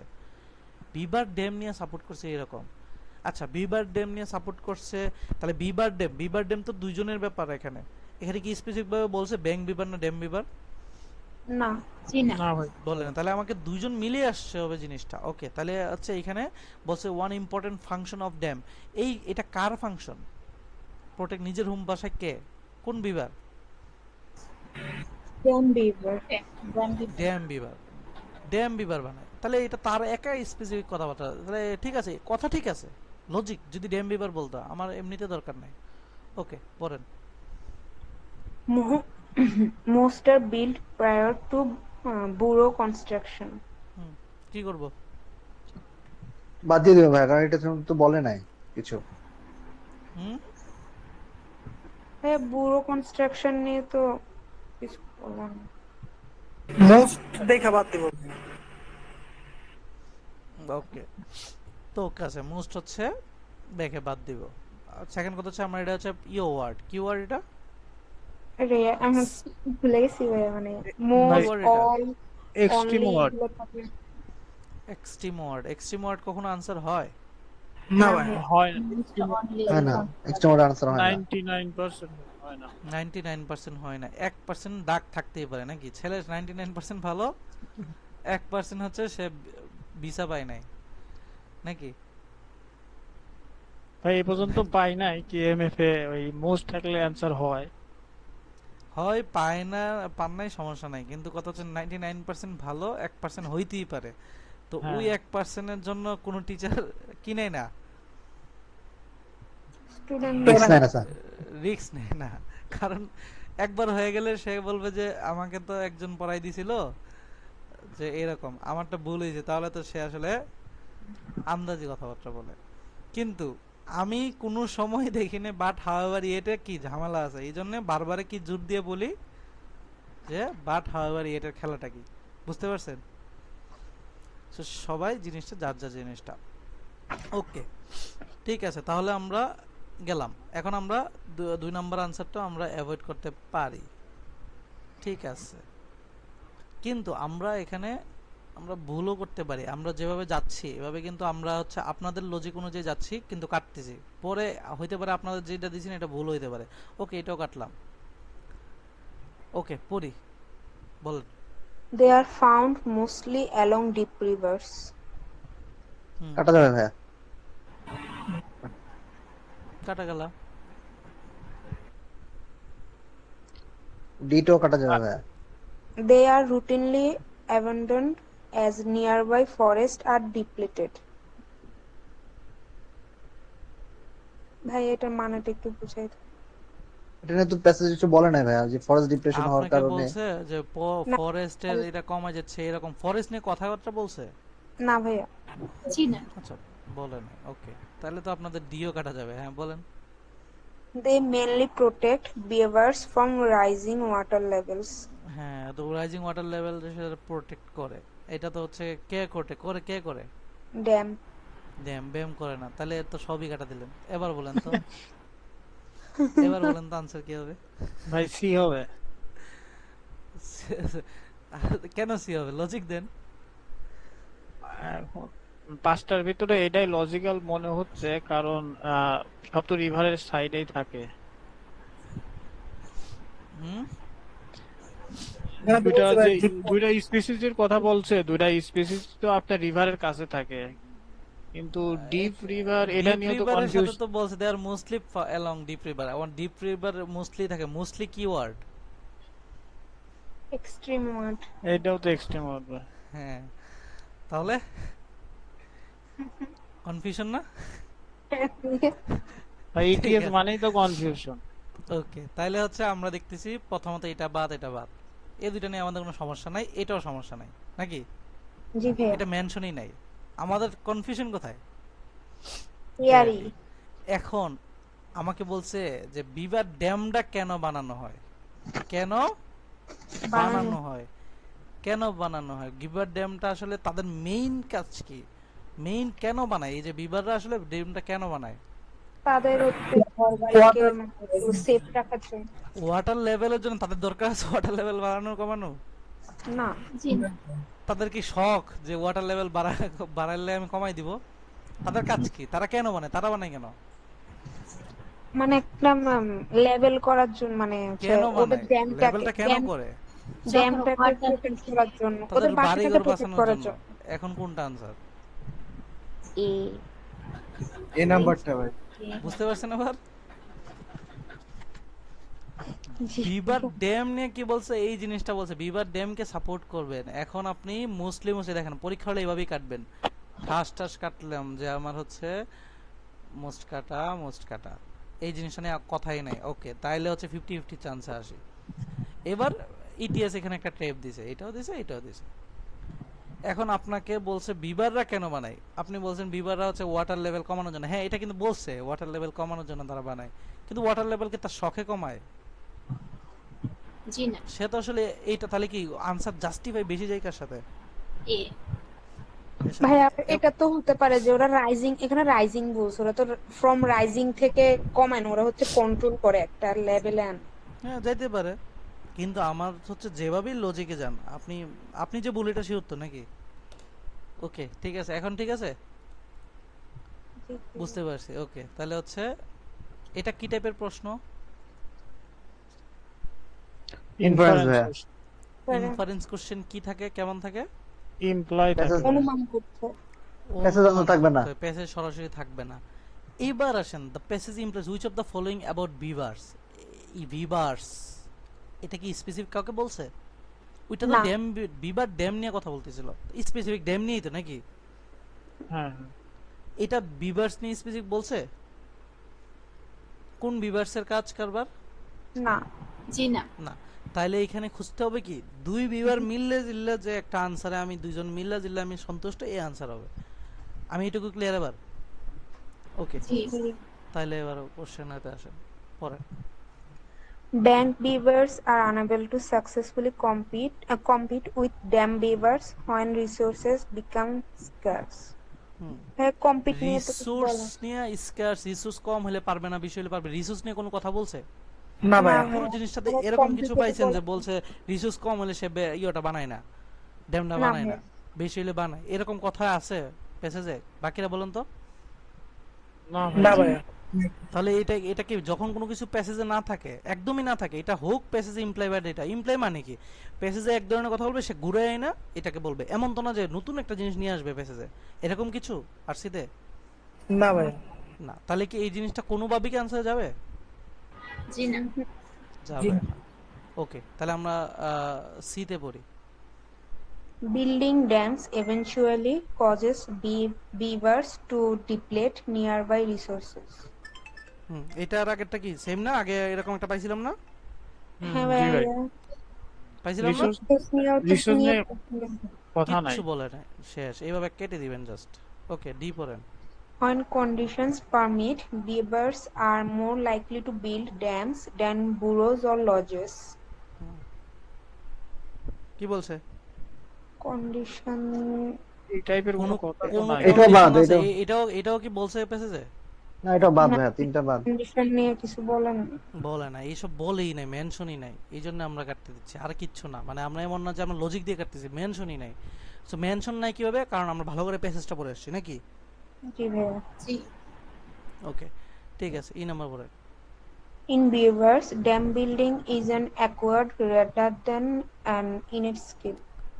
বিভার ড্যাম নিয়ে সাপোর্ট করছে এরকম। আচ্ছা, বিভার ড্যাম নিয়ে সাপোর্ট করছে, তাহলে বিভার ড্যাম তো দুইজনের ব্যাপার। এখানে এখানে কি স্পেসিফিক ভাবে বলছে ব্যাংক বিভার না ড্যাম বিভার? না, জি না না ভাই, বলে না, তাহলে আমাকে দুইজন মিলে আসছে হবে জিনিসটা। ওকে, তাহলে হচ্ছে এখানে বলছে one important function of dam. এটা কার ফাংশন? প্রোটেক্ট নিজের হোম বাসায় কে, কোন beaver? dam beaver. Dam beaver বানায়, তাহলে এটা তার একাই স্পেসিফিক কথাবার্তা। তাহলে ঠিক আছে, কথা ঠিক আছে, লজিক। যদি ড্যাম বিভার বলতো, আমার এমনিতে দরকার নাই। ওকে, পড়েন। Mo- Most are built prior to burrow construction. হুম, কি করব? বাদ দিয়ে দিবে ভাই, কারণ এটা তো বলে নাই কিছু। হুম, হ্যাঁ, burrow construction নিয়ে তো কিছু বললাম না। মোস্ট দেখা বাদ দিব। ওকে, তো কাছে মোস্ট হচ্ছে দেখে বাদ দিব। সেকেন্ড কথা হচ্ছে আমার এটা হচ্ছে ওয়ার্ড, কি ওয়ার্ড এটা? আরে আমি ভুলে গেছি ভাই, মানে ভাই মোস্ট, word এটা? All, extreme only word. এগুলো থাকে। এক্সট্রিম ওয়ার্ড কখনো আনসার হয়? না ভাই, হয় না, Most only হয় না, এক্সট্রিম আনসার হয় না। 99% হয় না। 99% হয় না, 1% দাগ থাকতেই পারে নাকি? ছেলে 99% ভালো, 1% হচ্ছে সে ভিসা পায় নাই নাকি? ভাই এই পর্যন্ত পাই নাই কি এমএফ এ ওই মোস্ট থাকলে অ্যানসার হয়। হয় পায় না, পান নাই, সমস্যা নাই, কিন্তু কথা হচ্ছে 99% ভালো, 1% হইতেই পারে। তো ওই হ্যাঁ 1%-এর জন্য কোনো টিচার কিনে না, স্টুডেন্ট রিস্ক নেয় না স্যার। রিস্ক নেয় না। কারণ একবার হয়ে গেলে সে বলবে যে আমাকে তো একজন পড়াই দিছিল, যে এরকম আমারটা ভুল হয়েছে, তাহলে তো সে আসলে আন্দাজি কথাবার্তা বলে। কিন্তু আমি কোনো সময় দেখিনি, বাট হাওয়েভার এটা কি ঝামেলা আছে, এই জন্য বারবার কি জোর দিয়ে বলি যে বাট হাওয়েভার এটার খেলাটা কি, বুঝতে পারছেন? So, সবাই জিনিসটা যার যার জিনিসটা। ওকে, ঠিক আছে, তাহলে আমরা গেলাম। এখন আমরা 2 নাম্বার আনসারটা আমরা অ্যাভয়েড করতে পারি, ঠিক আছে। কিন্তু আমরা এখানে আমরা ভুলও করতে পারি। আমরা যেভাবে যাচ্ছি এভাবে কিন্তু আমরা হচ্ছে আপনাদের লজিক অনুযায়ী যাচ্ছি, কিন্তু কাটতেছি। পরে হইতে পারে আপনাদের যেটা দিয়েছেন এটা ভুল হইতে পারে। ওকে, এটাও কাটলাম। ওকে, পড়ি, বলেন। They are found mostly along deep rivers. হুম, কাটা যাবে ভাইয়া, কাটা গেল। ডিটো কাটা যাবে ভাইয়া। They are routinely abandoned as nearby forests are depleted. ভাই এটার মানেটা একটু বুঝাই দাও। এটা নিয়ে তো প্যাসেজ কিছু বলে নাই ভাইয়া, যে ফরেস্ট ডিপ্রেশন হওয়ার আপনাকে কারণে। বলছে যে না ফরেস্টের এটা কমে যাচ্ছে এরকম ফরেস্ট নিয়ে কথাবার্তা বলছে? না ভাইয়া, জি না। আচ্ছা, বলেন। ওকে, তাহলে তো আপনাদের ডিও কাটা যাবে। হ্যাঁ বলেন। They mainly protect beavers from rising water levels. হ্যাঁ, তো রাইজিং ওয়াটার লেভেল সেটা প্রোটেক্ট করে। এটা তো হচ্ছে কে করে করে কে করে? Dam. ড্যাম ব্যাম করে না, তাহলে তো সবই কাটা দিলেন। এবার বলেন তো, এবার বলেন তো আনসার কি হবে? ভাই সি হবে। কেন সি হবে? লজিক দেন। এখন পাঁচটার ভিতরে এটাই লজিক্যাল মনে হচ্ছে, কারণ সব তো রিভারের সাইডেই থাকে। হুম, হ্যাঁ, দুইটা বলছে যে ভাই, deep দুইটা স্পিসিসের কথা বলছে, দুইটা স্পিসিস তো আপনার রিভারের কাছে থাকে, কিন্তু ডিপ রিভার এটা ডিপ নিয়ে তো রিভারের কনফিউজ। সাথে তো বলছে দে আর মোস্টলি অ্যালং ডিপ রিভার। আমার ডিপ রিভার মোস্টলি থাকে। মোস্টলি কি ওয়ার্ড? Extreme word. এটাও তো এক্সট্রিম হবে। হ্যাঁ, তাহলে কনফিউশন না? ভাই ঠিক ইটিএস আছে, মানেই তো কনফিউশন। ওকে, তাহলে হচ্ছে আমরা দেখতেছি প্রথমত এটা বাদ এটা বাদ। এই দুইটা নিয়ে আমাদের কোনো সমস্যা নাই, এটাও সমস্যা নাই, নাকি? জি ভাইয়া। এটা মেনশনই নাই। আমাদের কনফিউশন কোথায়? Theory. এখন আমাকে বলছে যে বিবার ড্যামটা কেন বানানো হয়, কেন বানানো হয়, কেন বানানো হয়? বিবার ড্যামটা আসলে তাদের মেইন কাজ কি? মেইন কেন বানায়? এই যে বিবাররা আসলে ড্যামটা কেন বানায়? তাদের হচ্ছে ঘরবাড়িকে সেফ রাখার জন্য। ওয়াটার লেভেলের জন্য তাদের দরকার আছে ওয়াটার লেভেল বাড়ানো কমানো? না, জি না। তাদের কি শখ যে ওয়াটার লেভেল বাড়াইলে আমি কমাই দিব? তাদের কাজ কি? তারা কেন বানায়? তারা বানায় কেন? মানে একটা লেভেল করার জন্য, মানে হচ্ছে কেন ওদের বানায়? ড্যামটাকে লেভেলটা কেন করে? ড্যামটাকে ওয়াটার প্রোটেক্ট করার জন্য, তাদের ওদের বাসাটাকে বাড়িঘর প্রোটেক্ট বাঁচানোর করার জন্য। জন্য। এখন কোনটা আনসার? এ এ নাম্বারটা ভাই। বুঝতে পারছেন এবার? জি বিবার ড্যাম নিয়ে কি বলছে? এই জিনিসটা বলছে বিবার ড্যামকে সাপোর্ট করবেন। এখন আপনি মুসলিম দেখেন, পরীক্ষা হলে এইভাবেই কাটবেন। ঠাস ঠাস কাটলাম যে আমার হচ্ছে মোস্ট কাটা এই জিনিসটা নিয়ে কথাই নাই। ওকে, তাইলে হচ্ছে 50-50 চান্সে আসি। এবার ইটিএস এখানে একটা ট্রেপ দিছে, এটাও দিছে এটাও দিছে। এখন আপনাকে বলছে বিবাররা কেন বানায়? আপনি বলছেন বিবাররা হচ্ছে ওয়াটার লেভেল কমানোর জন্য। হ্যাঁ, এটা কিন্তু বলছে ওয়াটার লেভেল কমানোর জন্য তারা বানায়, কিন্তু ওয়াটার লেভেলকে তার শখে কমায়? জি না। সে তো আসলে এইটা তাহলে কি আনসার জাস্টিফাই বেশি যায় কার সাথে? এ এর সাথে। ভাইয়া, এটা তো হতে পারে যে ওরা রাইজিং, এখানে রাইজিং বলছে, ওরা তো ফ্রম রাইজিং থেকে কমায় না, ওরা হচ্ছে কন্ট্রোল করে একটা লেভেলে আন। হ্যাঁ, যাইতে পারে, কিন্তু আমার হচ্ছে যেভাবেই লজিকে যান আপনি, আপনি যে বুলেটটা শিওর তো নাকি? ওকে, ঠিক আছে, এখন ঠিক আছে, বুঝতে পারছি। ওকে, তাহলে হচ্ছে এটা কি টাইপের প্রশ্ন? ইনফারেন্স ভাইয়া। ইনফারেন্স কোশ্চেন কি থাকে, কেমন থাকে? ইমপ্লয় থাকে। অনুমান করতে। প্যাসেজ থাকবে না, প্যাসেজ সরাসরি থাকবে না। এবার আসেন, the passage implies which of the following about beavers. এই বিভার্স এটা কি স্পেসিফিক কাউকে বলছে? ওইটা তো না। ড্যাম, বিভার ড্যাম নিয়ে কথা বলতেছিল, স্পেসিফিক ড্যাম নিয়েই তো নাকি? হ্যাঁ, এটা বিভার্স নিয়ে স্পেসিফিক বলছে? কোন বিভার্সের কাজ কারবার? না, জি না। না। তাহলে এখানে খুঁজতে হবে কি দুই বিভার মিললে জিল্লে যে একটা আনসারে আমি দুইজন মিললে জিল্লে আমি সন্তুষ্ট, এই আনসার হবে। আমি এটুকু ক্লিয়ার এবার? ওকে, জি। তাহলে এবার কোশ্চেনতে আসেন পরে। bank beavers are unable to successfully compete with dam beavers when resources become scarce. হ্যাঁ, কম্পিট নিয়ে তো কিছু রিসোর্স বলা। নিয়ে স্কার্স, রিসোর্স কম হলে পারবে না, বেশি হলে পারবে। রিসোর্স নিয়ে কোনো কথা বলছে? না ভাই, পুরো জিনিসটাতে এরকম কিছু পাইছেন যে বলছে রিসোর্স কম হলে সে ইয়েটা বানায় না, ড্যামটা না বানায় না, ভাইয়া। বেশি হলে বানায়, এরকম কথা আছে প্যাসেজে? বাকিরা বলেন তো। না ভাই, তাহলে এটা কি যখন কোনো কিছু প্যাসেজে না থাকে, একদমই না থাকে, এটা হোক প্যাসেজে ইমপ্লাই বাই ডেটা। ইমপ্লাই মানে কি? প্যাসেজে এক ধরনের কথা বলবে, সে ঘুরে আয় না এটাকে বলবে। এমন তো না যে নতুন একটা জিনিস নিয়ে আসবে প্যাসেজে, এরকম কিছু আরসিতে না ভাই, না। তাহলে কি এই জিনিসটা কোনোভাবেই কি আনসার যাবে? জি না। যাবে না। ওকে, তাহলে আমরা সিতে পড়ি। Building dams eventually causes beavers to deplete nearby resources. এটা আর আগেরটা কি সেম না? আগে এরকম একটা পাইছিলাম না? হ্যাঁ জি ভাই, ভাইয়া, পাইছিলাম না? রিসোর্স রিসোর্স নিয়েও তো রিসোর্স নিয়ে নিয়ে কথা নাই। কিচ্ছু বলে নাই, শেষ, এইভাবে কেটে দিবেন জাস্ট। ওকে, ডি পড়েন। when conditions permit, beavers are more likely to build dams than burrows or lodges. কি বলছে? কন্ডিশন এই টাইপের কোন কোনো কথা তো কোন নাই। এটাও বাদ, কন্ডিশন আছে? এটাও এটাও কি বলছে প্যাসেজে? না, এটা বাদ না, ভাইয়া, তিনটা বাদ। কন্ডিশন নিয়ে কিছু বলেন না। বলে না, এইসব বলেই নাই, মেনশনই নাই, এই জন্য আমরা কাটতে দিচ্ছি, আর কিচ্ছু না। মানে আমরা এমন না যে আমরা লজিক দিয়ে কাটতেছি, মেনশনই নাই। সো মেনশন নাই কিভাবে? কারণ আমরা ভালো করে প্যাসেজটা পড়ে আসছি নাকি? জি ভাইয়া। জি। ওকে, ঠিক আছে, ই নাম্বার পড়ে। In beavers, dam building is an acquired rather than an innate skill.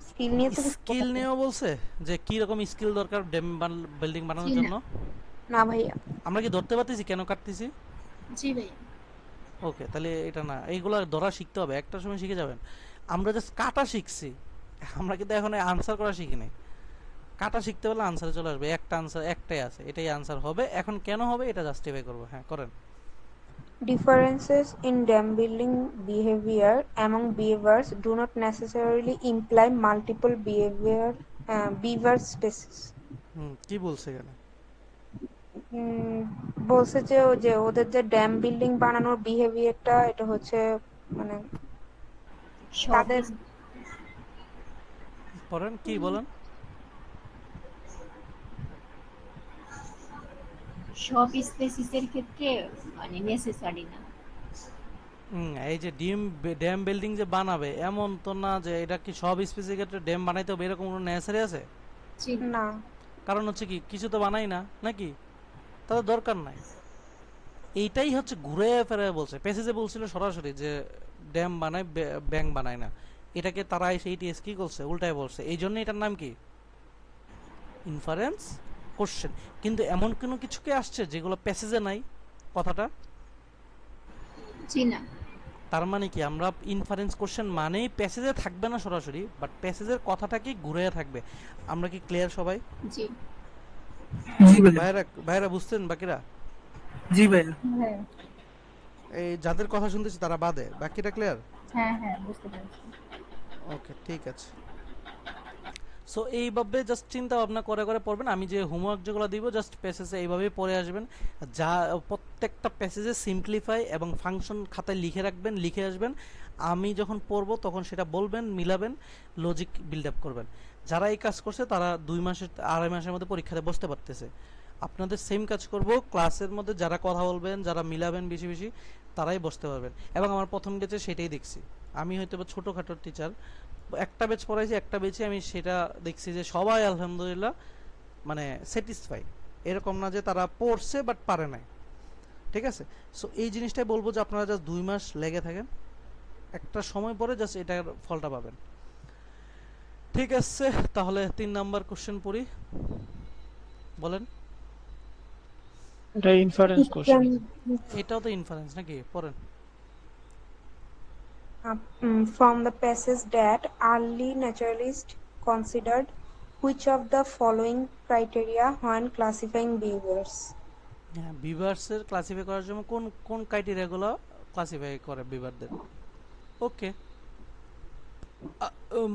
Skill নিয়ে তো কিছু স্কিল বলেন না। নিয়েও বলছে যে কি রকম স্কিল দরকার ড্যাম বিল্ডিং জি বানানোর না। জন্য? না ভাইয়া। আমরা কি ধরতে পারতেছি কেন কাটতেছি? জি ভাইয়া। ওকে, তাহলে এটা না, এইগুলো ধরা শিখতে হবে, একটা সময় শিখে যাবেন। আমরা জাস্ট কাটা শিখছি, আমরা কিন্তু এখন আনসার করা শিখি নাই। কাটা শিখতে পারলে আনসারে চলে আসবে, একটা আনসার একটাই আছে, এটাই আনসার হবে। এখন কেন হবে এটা জাস্টিফাই করবো। হ্যাঁ, করেন। Differences in dam building behavior among beavers do not necessarily imply multiple beaver species. কি বলছে এখানে? উম, বলছে যে ওই যে ওদের যে ড্যাম বিল্ডিং বানানোর বিহেভিয়ারটা এটা হচ্ছে মানে সব তাদের পড়েন, কি বলেন? সব স্পেসিসের ক্ষেত্রে মানে নেসেসারি না। এই যে ড্যাম বিল্ডিং যে বানাবে এমন তো না যে এটা কি সব স্পেসিফিক ক্ষেত্রে ড্যাম বানাইতে হবে এরকম কোনো নেসারি আছে? জি না। না। কারণ হচ্ছে কি, কিছু তো বানাই না নাকি, তাদের দরকার নাই। এইটাই হচ্ছে ঘুরে ফেরে বলছে। প্যাসেজে বলছিল সরাসরি যে ড্যাম বানায়, ব্যাংক বানায় না। এটাকে তারা এসে এইটিএস কি করছে, উল্টায় বলছে। এই জন্য এটার নাম কি? Inference question. কিন্তু এমন কোনো কিছু কি আসছে যেগুলো প্যাসেজে নাই কথাটা? জি না। তার মানে কি, আমরা ইনফারেন্স কোশ্চেন মানেই প্যাসেজে থাকবে না সরাসরি, বাট প্যাসেজের কথাটা কি ঘুরে থাকবে। আমরা কি ক্লিয়ার সবাই? জি। জি ভাইয়া। ভাইরা বুঝছেন বাকিরা? জি ভাইয়া। হ্যাঁ এই যাদের কথা শুনতেছি তারা বাদে, বাকিটা ক্লিয়ার? হ্যাঁ হ্যাঁ বুঝতে পেরেছি। ওকে, ঠিক আছে। সো এইভাবে জাস্ট চিন্তা ভাবনা করে করে পড়বেন। আমি যে হোমওয়ার্ক যেগুলো দিব জাস্ট প্যাসেজে এইভাবেই পড়ে আসবেন। যা প্রত্যেকটা প্যাসেজে সিম্পলিফাই এবং ফাংশন খাতায় লিখে রাখবেন, লিখে আসবেন। আমি যখন পড়বো তখন সেটা বলবেন, মিলাবেন, লজিক বিল্ড আপ করবেন। যারা এই কাজ করছে তারা 2 মাসের 2.5 মাসের মধ্যে পরীক্ষাতে বসতে পারতেছে। আপনাদের সেম কাজ করব, ক্লাসের মধ্যে যারা কথা বলবেন, যারা মিলাবেন বেশি বেশি, তারাই বসতে পারবেন। এবং আমার প্রথম ব্যাচে সেটাই দেখছি। আমি হয়তো বা ছোটোখাটো টিচার, একটা ব্যাচ পড়াইছি, একটা ব্যাচে আমি সেটা দেখছি যে সবাই আলহামদুলিল্লাহ মানে স্যাটিসফাই। এরকম না যে তারা পড়ছে বাট পারে নাই। ঠিক আছে? সো এই জিনিসটাই বলবো যে আপনারা জাস্ট 2 মাস লেগে থাকেন, একটা সময় পরে জাস্ট এটার ফলটা পাবেন। ঠিক আছে, তাহলে 3 নাম্বার কোশ্চেন পড়ি, বলেন। এটা ইনফারেন্স কোশ্চেন। এটাও তো ইনফারেন্স নাকি? পড়েন। From the passage that early naturalists considered which of the following criteria when classifying beavers? হ্যাঁ, বিভার্সের ক্লাসিফাই করার জন্য কোন কোন ক্রাইটেরিয়াগুলো ক্লাসিফাই করে বিভারদের। ওকে,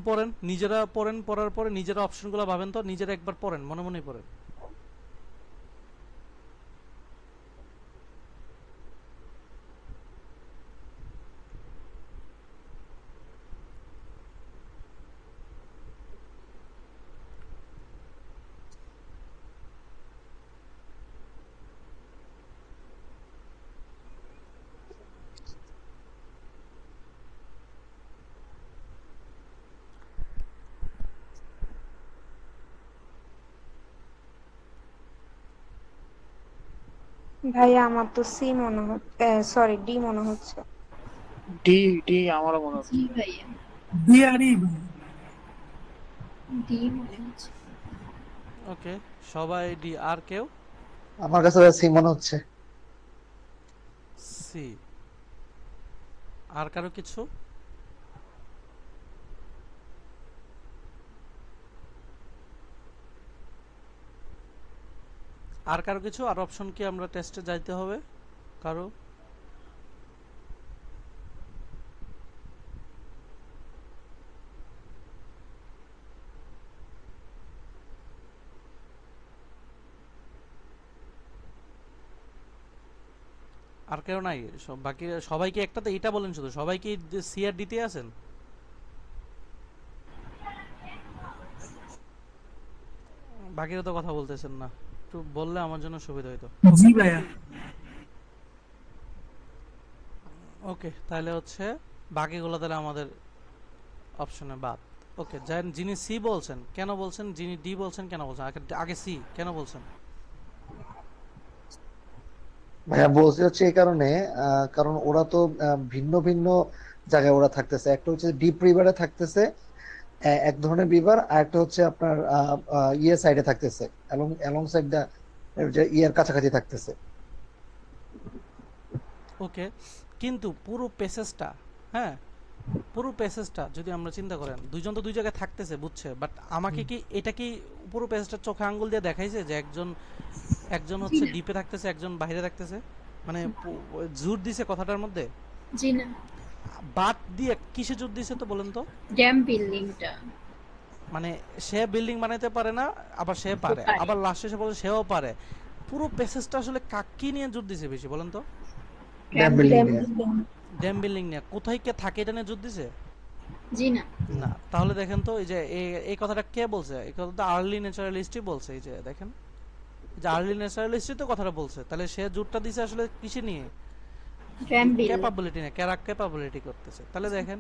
পড়েন, নিজেরা পড়েন, পড়ার পরে নিজেরা অপশনগুলো ভাবেন, তো নিজেরা একবার পড়েন, মনে মনেই পড়েন। ভাইয়া আমার তো সি মনে হচ্ছে, সরি ডি মনে হচ্ছে। ডি ডি আমারও মনে হচ্ছে। জি ভাইয়া। ডিআরই ডি মনে হচ্ছে। ওকে, সবাই ডি। আর কেউ? আমার কাছে সি মনে হচ্ছে। সি। আর কারো কিছু? আর কারো কিছু? আর অপশন কি আমরা টেস্টে যাইতে হবে? কারো? আর কেউ নাই? বাকি সবাইকে একটাতে এটা বলেন, শুধু সবাইকে সিআর দিতে আছেন? বাকিরা তো কথা বলতেছেন না, একটু বললে আমার জন্য সুবিধা হইতো। জি ভাইয়া। ওকে, তাহলে হচ্ছে বাকিগুলো তাহলে আমাদের অপশনে বাদ। ওকে, যিনি সি বলছেন কেন বলছেন, যিনি ডি বলছেন কেন বলছেন, আগে সি কেন বলছেন? ভাইয়া বলছি হচ্ছে এই কারণে, কারণ ওরা তো ভিন্ন ভিন্ন জায়গায় ওরা থাকতেছে। একটা হচ্ছে ডিপ রিভারে থাকতেছে এক ধরনের বিভার, আর একটা হচ্ছে আপনার ইয়ে সাইডে থাকতেছে, এবং অ্যালং সাইড যে ইয়ার কাছাকাছি থাকতেছে। ওকে, কিন্তু পুরো প্যাসেজটা, হ্যাঁ পুরো প্যাসেজটা যদি আমরা চিন্তা করেন, দুইজন তো দুই জায়গায় থাকতেছে বুঝছে, বাট আমাকে কি এটা কি পুরো প্যাসেজটা চোখে আঙ্গুল দিয়ে দেখাইছে যে একজন হচ্ছে ডিপে থাকতেছে, একজন বাইরে থাকতেছে? মানে জোর দিছে কথাটার মধ্যে? জি না। বাদ দিয়ে কিসে জোর দিছে তো বলেন তো? ড্যাম বিল্ডিংটা। মানে সে বিল্ডিং বানাইতে পারে না, আবার সে পারে, আবার লাস্টে এসে বলে সেও পারে। পুরো প্যাসেজটা আসলে কাকে নিয়ে জোর দিছে বেশি বলেন তো? Dam building. ড্যাম বিল্ডিং নিয়ে। কোথায় কে থাকে এটা নিয়ে জোর দিছে? জি না। না। তাহলে দেখেন তো এই যে এই কথাটা কে বলছে? এই কথাটা আর্লি ন্যাচারালিস্টই বলছে। এই যে দেখেন, যে আর্লি ন্যাচারালিস্টই তো কথাটা বলছে। তাহলে সে জোরটা দিছে আসলে কিসে নিয়ে? Dam building. ক্যাপাবিলিটি নিয়ে, ক্যাপাবিলিটি করতেছে। তাহলে দেখেন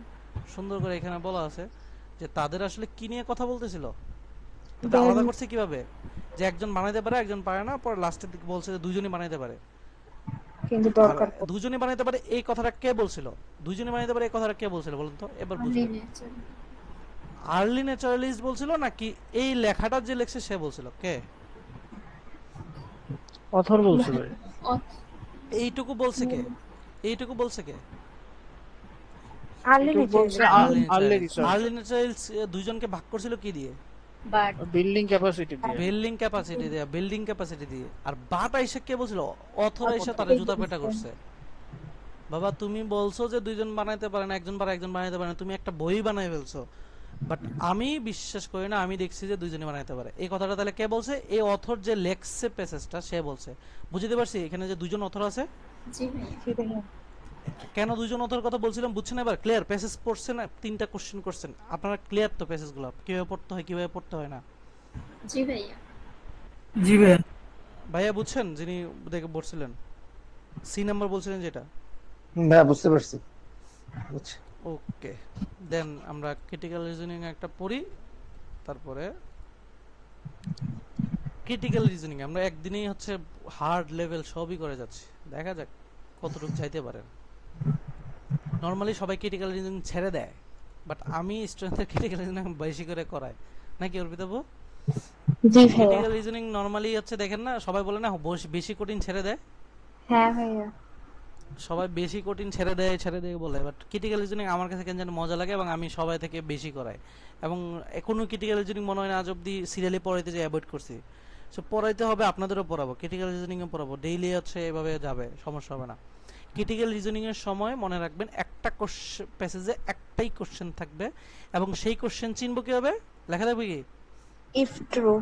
সুন্দর করে এখানে বলা আছে যে তাদের আসলে কি নিয়ে কথা বলতেছিল, তাদের আলাদা করছে কিভাবে, যে একজন বানাইতে পারে একজন পারে না, পরে লাস্টের দিকে বলছে যে দুইজনই বানাইতে পারে। কিন্তু দরকার দুইজনই বানাইতে পারে এই কথাটা কে বলছিল? দুইজনই বানাইতে পারে এই কথাটা কে বলছিল বলুন তো, এবার বুঝুন। আর্লি ন্যাচারালিস্ট বলছিল নাকি এই লেখাটা যে লেখছে সে বলছিল? কে? অথর বলছিল। এইটুকু বলছে কে? এইটুকু বলছে কে? আর্লি ন্যাচারালিস্ট দুইজনকে ভাগ করছিল কি দিয়ে? বিল্ডিং ক্যাপাসিটি দিয়ে। বিল্ডিং ক্যাপাসিটি দিয়ে, বিল্ডিং ক্যাপাসিটি দিয়ে। আর বাট আইসা কে বলছিল? অথর আইসা তারে জুতা পেটা করছে। বাবা তুমি বলছো যে দুইজন বানাইতে পারে না, একজন পারে একজন বানাইতে পারে না, তুমি একটা বই বানাই ফেলছো। বাট আমি বিশ্বাস করি না, আমি দেখছি যে দুইজনই বানাইতে পারে। এই কথাটা তাহলে কে বলছে? এই অথর যে লেখছে প্যাসেজটা সে বলছে। বুঝতে পারছি এখানে যে দুইজন অথর আছে। জি ভাইয়া। কেন দুইজন অথর কথা বলছিলাম বুঝছেন এবার? ক্লিয়ার? প্যাসেজ পড়ছেন, তিনটা কোশ্চেন করছেন আপনারা, ক্লিয়ার তো প্যাসেজগুলো কিভাবে পড়তে হয় কিভাবে পড়তে হয় না? জি ভাইয়া। জি ভাইয়া। ভাইয়া বুঝছেন? যিনি দেখে পড়ছিলেন সি নাম্বার বলছিলেন যেটা? হ্যাঁ বুঝতে পারছি। ওকে, দেন আমরা ক্রিটিক্যাল রিজনিং একটা পড়ি, তারপরে ক্রিটিক্যাল রিজনিং আমরা একদিনেই হচ্ছে হার্ড লেভেল সবই করে যাচ্ছি, দেখা যাক কতটুকু যাইতে পারেন। নরমালি সবাই ক্রিটিক্যাল রিজনিং ছেড়ে দেয়, বাট আমি স্টুডেন্টদের ক্রিটিক্যাল রিজনিং বেশি করে করাই, নাকি অর্পিতা আপু? জি ভাইয়া। ক্রিটিক্যাল রিজনিং নরমালি হচ্ছে দেখেন না, সবাই বলে না বেশি কঠিন ছেড়ে দেয়। হ্যাঁ ভাইয়া। সবাই বেশি কঠিন ছেড়ে দেয় বলে, বাট ক্রিটিক্যাল রিজনিং আমার কাছে কেন জানি মজা লাগে এবং আমি সবাই থেকে বেশি করাই। এবং কোনো ক্রিটিক্যাল রিজনিং মনে হয় না আজ অব্দি সিরিয়ালি পড়াইতে যে অ্যাভয়েড করছি। সো পড়াইতে হবে, আপনাদেরও পড়াবো, ক্রিটিক্যাল রিজনিংও পড়াবো, ডেইলি হচ্ছে এভাবে যাবে, সমস্যা হবে না। ক্রিটিক্যাল রিজনিং এর সময় মনে রাখবেন একটা প্যাসেজে একটাই কোশ্চেন থাকবে, এবং সেই কোশ্চেন চিনব কিভাবে? লেখা থাকবে কি ইফ ট্রু।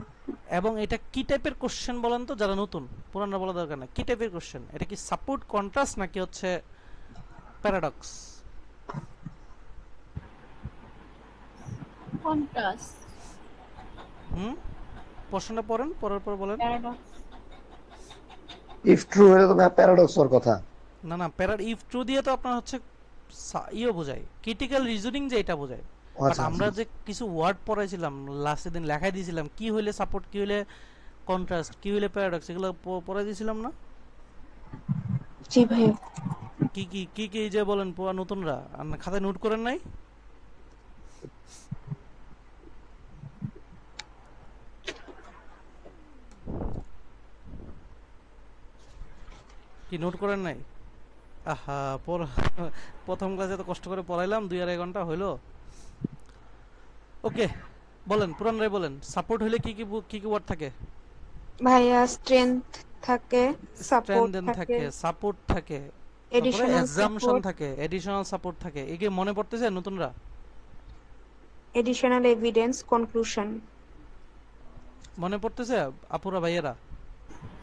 এবং এটা কি টাইপের কোশ্চেন বলেন তো, যারা নতুন, পুরানরা বলা দরকার না। কি টাইপের কোশ্চেন এটা? কি সাপোর্ট, কন্ট্রাস্ট, নাকি হচ্ছে প্যারাডক্স? কন্ট্রাস্ট। প্রশ্নটা পড়েন, পড়ার পর বলেন। ইফ ট্রু হলে তো প্যারাডক্স এর কথা। না না, ইফ ট্রু দিয়ে তো আপনার হচ্ছে ইও বোঝায়, ক্রিটিক্যাল রিজনিং যে এটা বোঝায়। বাট আমরা যে কিছু ওয়ার্ড পড়াইছিলাম লাস্টের দিন, লেখাই দিয়েছিলাম কি হইলে সাপোর্ট, কি হইলে কন্ট্রাস্ট, কি হইলে প্যারাডক্স, এগুলো পড়াই দিয়েছিলাম না? জি ভাইয়া। কি কি কি কি যে বলেন পুরা নতুনরা, খাতায় নোট করেন নাই? কি নোট করেন নাই? আহা, প্রথম ক্লাসে তো কষ্ট করে পড়াইলাম, 2-2.5 ঘন্টা হইলো। ওকে, বলেন পুরানরাই বলেন, সাপোর্ট হইলে কি কি ওয়ার্ড থাকে? ভাইয়া স্ট্রেংথ থাকে, সাপোর্ট স্ট্যান্ডেন থাকে, থাকে, সাপোর্ট থাকে, তারপরে এডিশনাল অ্যাজাম্পশন সাপোর্ট, থাকে, এডিশনাল সাপোর্ট থাকে। একে মনে পড়তেছে নতুনরা? Additional evidence, conclusion. মনে পড়তেছে আপুরা ভাইয়েরা?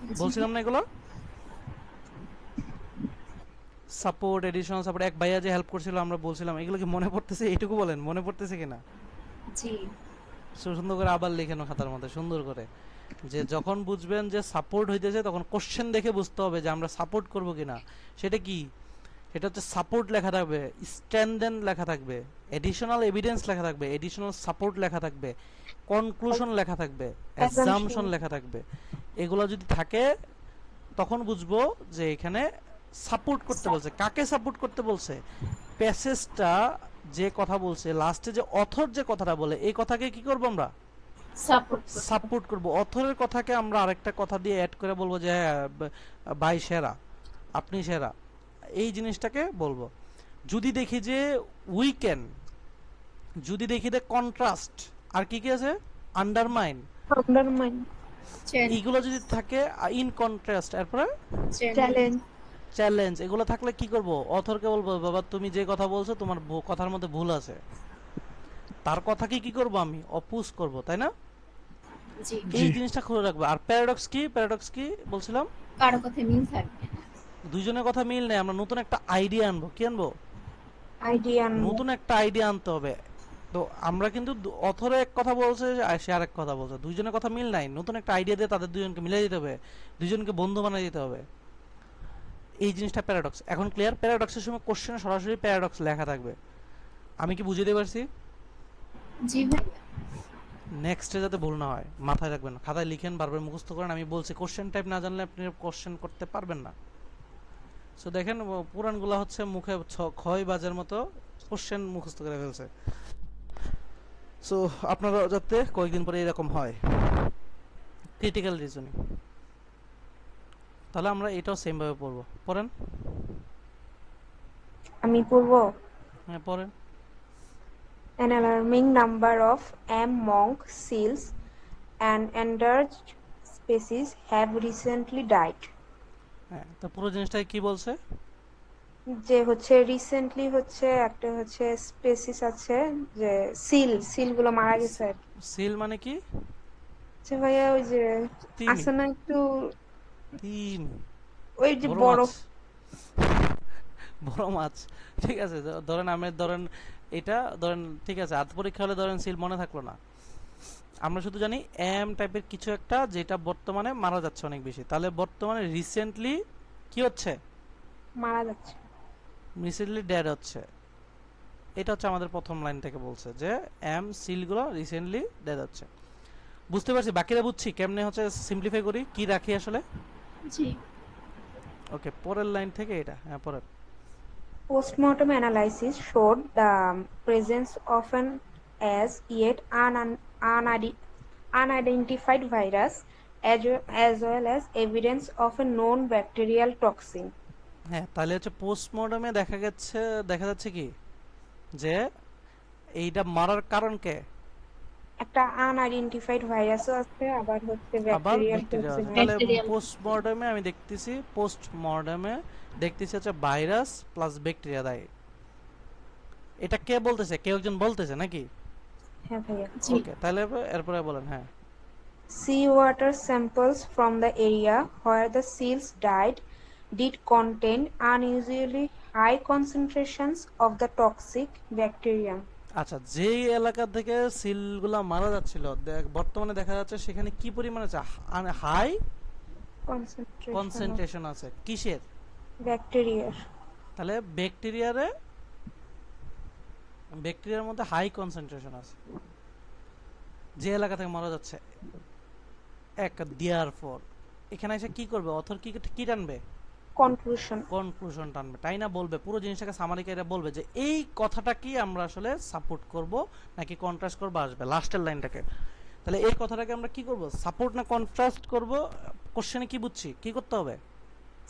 জি বলছিলাম না এগুলো? সাপোর্ট, এডিশনাল সাপোর্ট, এক ভাইয়া যে হেল্প করছিল আমরা বলছিলাম, এগুলো কি মনে পড়তেছে? এইটুকু বলেন মনে পড়তেছে কিনা? জি সুন্দর করে আবার লিখেন খাতার মধ্যে সুন্দর করে, যে যখন বুঝবেন যে সাপোর্ট হইতেছে তখন কোশ্চেন দেখে বুঝতে হবে যে আমরা সাপোর্ট করব কিনা। সেটা কি? সেটা হচ্ছে সাপোর্ট লেখা থাকবে, স্ট্যান্ডেন লেখা থাকবে, এডিশনাল এভিডেন্স লেখা থাকবে, এডিশনাল সাপোর্ট লেখা থাকবে, কনক্লুশন লেখা থাকবে, অ্যাজাম্পশন লেখা থাকবে। এগুলো যদি থাকে তখন বুঝবো যে এখানে সাপোর্ট করতে বলছে। কাকে সাপোর্ট করতে বলছে? প্যাসেজটা যে কথা বলছে লাস্টে, যে অথর যে কথাটা বলে, এই কথাকে কি করব আমরা? সাপোর্ট সাপোর্ট করব। অথরের কথাকে আমরা আরেকটা কথা দিয়ে অ্যাড করে বলবো যে হ্যাঁ ভাই সেরা, আপনি সেরা, এই জিনিসটাকে বলবো। যদি দেখি যে উইকেন, যদি দেখি যে কন্ট্রাস্ট, আর কি কি আছে? আন্ডারমাইন, আন্ডারমাইন, এইগুলো যদি থাকে, ইন কন্ট্রাস্ট, এরপরে চ্যালেঞ্জ, চ্যালেঞ্জ, এগুলো থাকলে কি করব? অথরকে বলবো বাবা তুমি যে কথা বলছো তোমার কথার মধ্যে ভুল আছে। তার কথাকে কি করব? আমি অপোজ করব, তাই না? জি এই জিনিসটা খুলে রাখবে। আর প্যারাডক্স কি? প্যারাডক্স কি বলছিলাম? কারো কথা মিল থাকবে না। দুইজনের কথা মিল নেই, আমরা নতুন একটা আইডিয়া আনবো। কি আনবো? আইডিয়া, নতুন একটা আইডিয়া আনতে হবে। তো আমরা কিন্তু অথরে এক কথা বলছে আর সে আরেক কথা বলছে, দুইজনের কথা মিল নাই, নতুন একটা আইডিয়া দিয়ে তাদের দুজনকে মিলাই দিতে হবে, দুইজনকে বন্ধু বানিয়ে দিতে হবে। এই জিনিসটা প্যারাডক্স। এখন ক্লিয়ার? প্যারাডক্সের সময় কোশ্চেনে সরাসরি প্যারাডক্স লেখা থাকবে। আমি কি বুঝিয়ে দিতে পারছি? জি ভাইয়া নেক্সটে যাতে ভুল না হয় মাথায় রাখবেন, খাতায় লিখেন, বারবার মুখস্থ করেন। আমি বলছি কোশ্চেন টাইপ না জানলে আপনি কোশ্চেন করতে পারবেন না। সো দেখেন পুরানগুলা হচ্ছে মুখে ক্ষয় বাজের মতো কোশ্চেন মুখস্থ করে ফেলছে। সো আপনারা যাতে কয়েকদিন পরে এরকম হয়। ক্রিটিক্যাল রিজনিং, তাহলে আমরা এটাও সেম ভাবে পড়বো। পড়েন। আমি পড়বো। হ্যাঁ পড়েন। An alarming number of M. monk seals and endangered species have recently died. হ্যাঁ, তো পুরো জিনিসটা কি বলছে? যে হচ্ছে রিসেন্টলি হচ্ছে একটা হচ্ছে স্পেসিস আছে যে সিল গুলো মারা গেছে আর কি। সিল মানে কি? আচ্ছা ভাইয়া ওই যে তিমি। আছে না একটু তিমি, ওই যে বড় বড় মাছ। বড় মাছ, ঠিক আছে। ধরেন আমি ধরেন এটা ধরেন, ঠিক আছে, হাত পরীক্ষা হলে ধরেন সিল মনে থাকলো না, আমরা শুধু জানি এম টাইপের কিছু একটা যেটা বর্তমানে মারা যাচ্ছে অনেক বেশি। তাহলে বর্তমানে রিসেন্টলি কি হচ্ছে? মারা যাচ্ছে, রিসেন্টলি ডেড হচ্ছে। এটা হচ্ছে আমাদের প্রথম লাইন থেকে বলছে যে এম সিলগুলো রিসেন্টলি ডেড হচ্ছে। বুঝতে পারছি, বাকিরা বুঝছি কেমনে হচ্ছে সিম্পলিফাই করি, কি রাখি আসলে। জি ওকে, পরের লাইন থেকে এটা, হ্যাঁ পরের। Postmortem analysis showed the presence of an as yet unidentified virus as well as evidence of a known bacterial toxin. হ্যাঁ, তাহলে হচ্ছে পোস্টমর্টমে দেখা যাচ্ছে কি যে এইটা মারার কারণ কে? একটা আনআইডেন্টিফাইড ভাইরাসও আছে, আবার হচ্ছে আবার ব্যাকটেরিয়াল ব্যাকটেরিয়া আছে। টক্সিন। তাহলে Bacterial. পোস্টমর্টমে দেখতেছি হচ্ছে ভাইরাস প্লাস ব্যাকটেরিয়া দেয়। এটা কে বলতেছে? কেউ একজন বলতেছে নাকি? হ্যাঁ ভাইয়া। জি ওকে, তাহলে এরপরে বলেন। হ্যাঁ, Seawater samples from the area where the seals died did contain unusually high concentrations of the toxic bacterium. আচ্ছা, যেই এলাকা থেকে সিলগুলা মারা যাচ্ছিল বর্তমানে দেখা যাচ্ছে সেখানে কি পরিমাণ আছে? হাই Concentration of কনসেন্ট্রেশন আছে কিসের? bacteria. তাহলে ব্যাকটেরিয়ার মধ্যে হাই কনসেন্ট্রেশন আছে যে এলাকা থেকে মারা যাচ্ছে। এক দেয়ার ফর এখানে এসে কি করবে? অথর কি টানবে? কনক্লুশন টানবে, তাই না? বলবে পুরো জিনিসটাকে সামারি করে বলবে যে এই কথাটা কি আমরা আসলে সাপোর্ট করব নাকি কন্ট্রাস্ট করব, আসবে লাস্টের লাইনটাকে। তাহলে এই কথাটাকে আমরা কি করব? সাপোর্ট না কন্ট্রাস্ট করব? কোশ্চেনে কি বুঝছি, কি করতে হবে?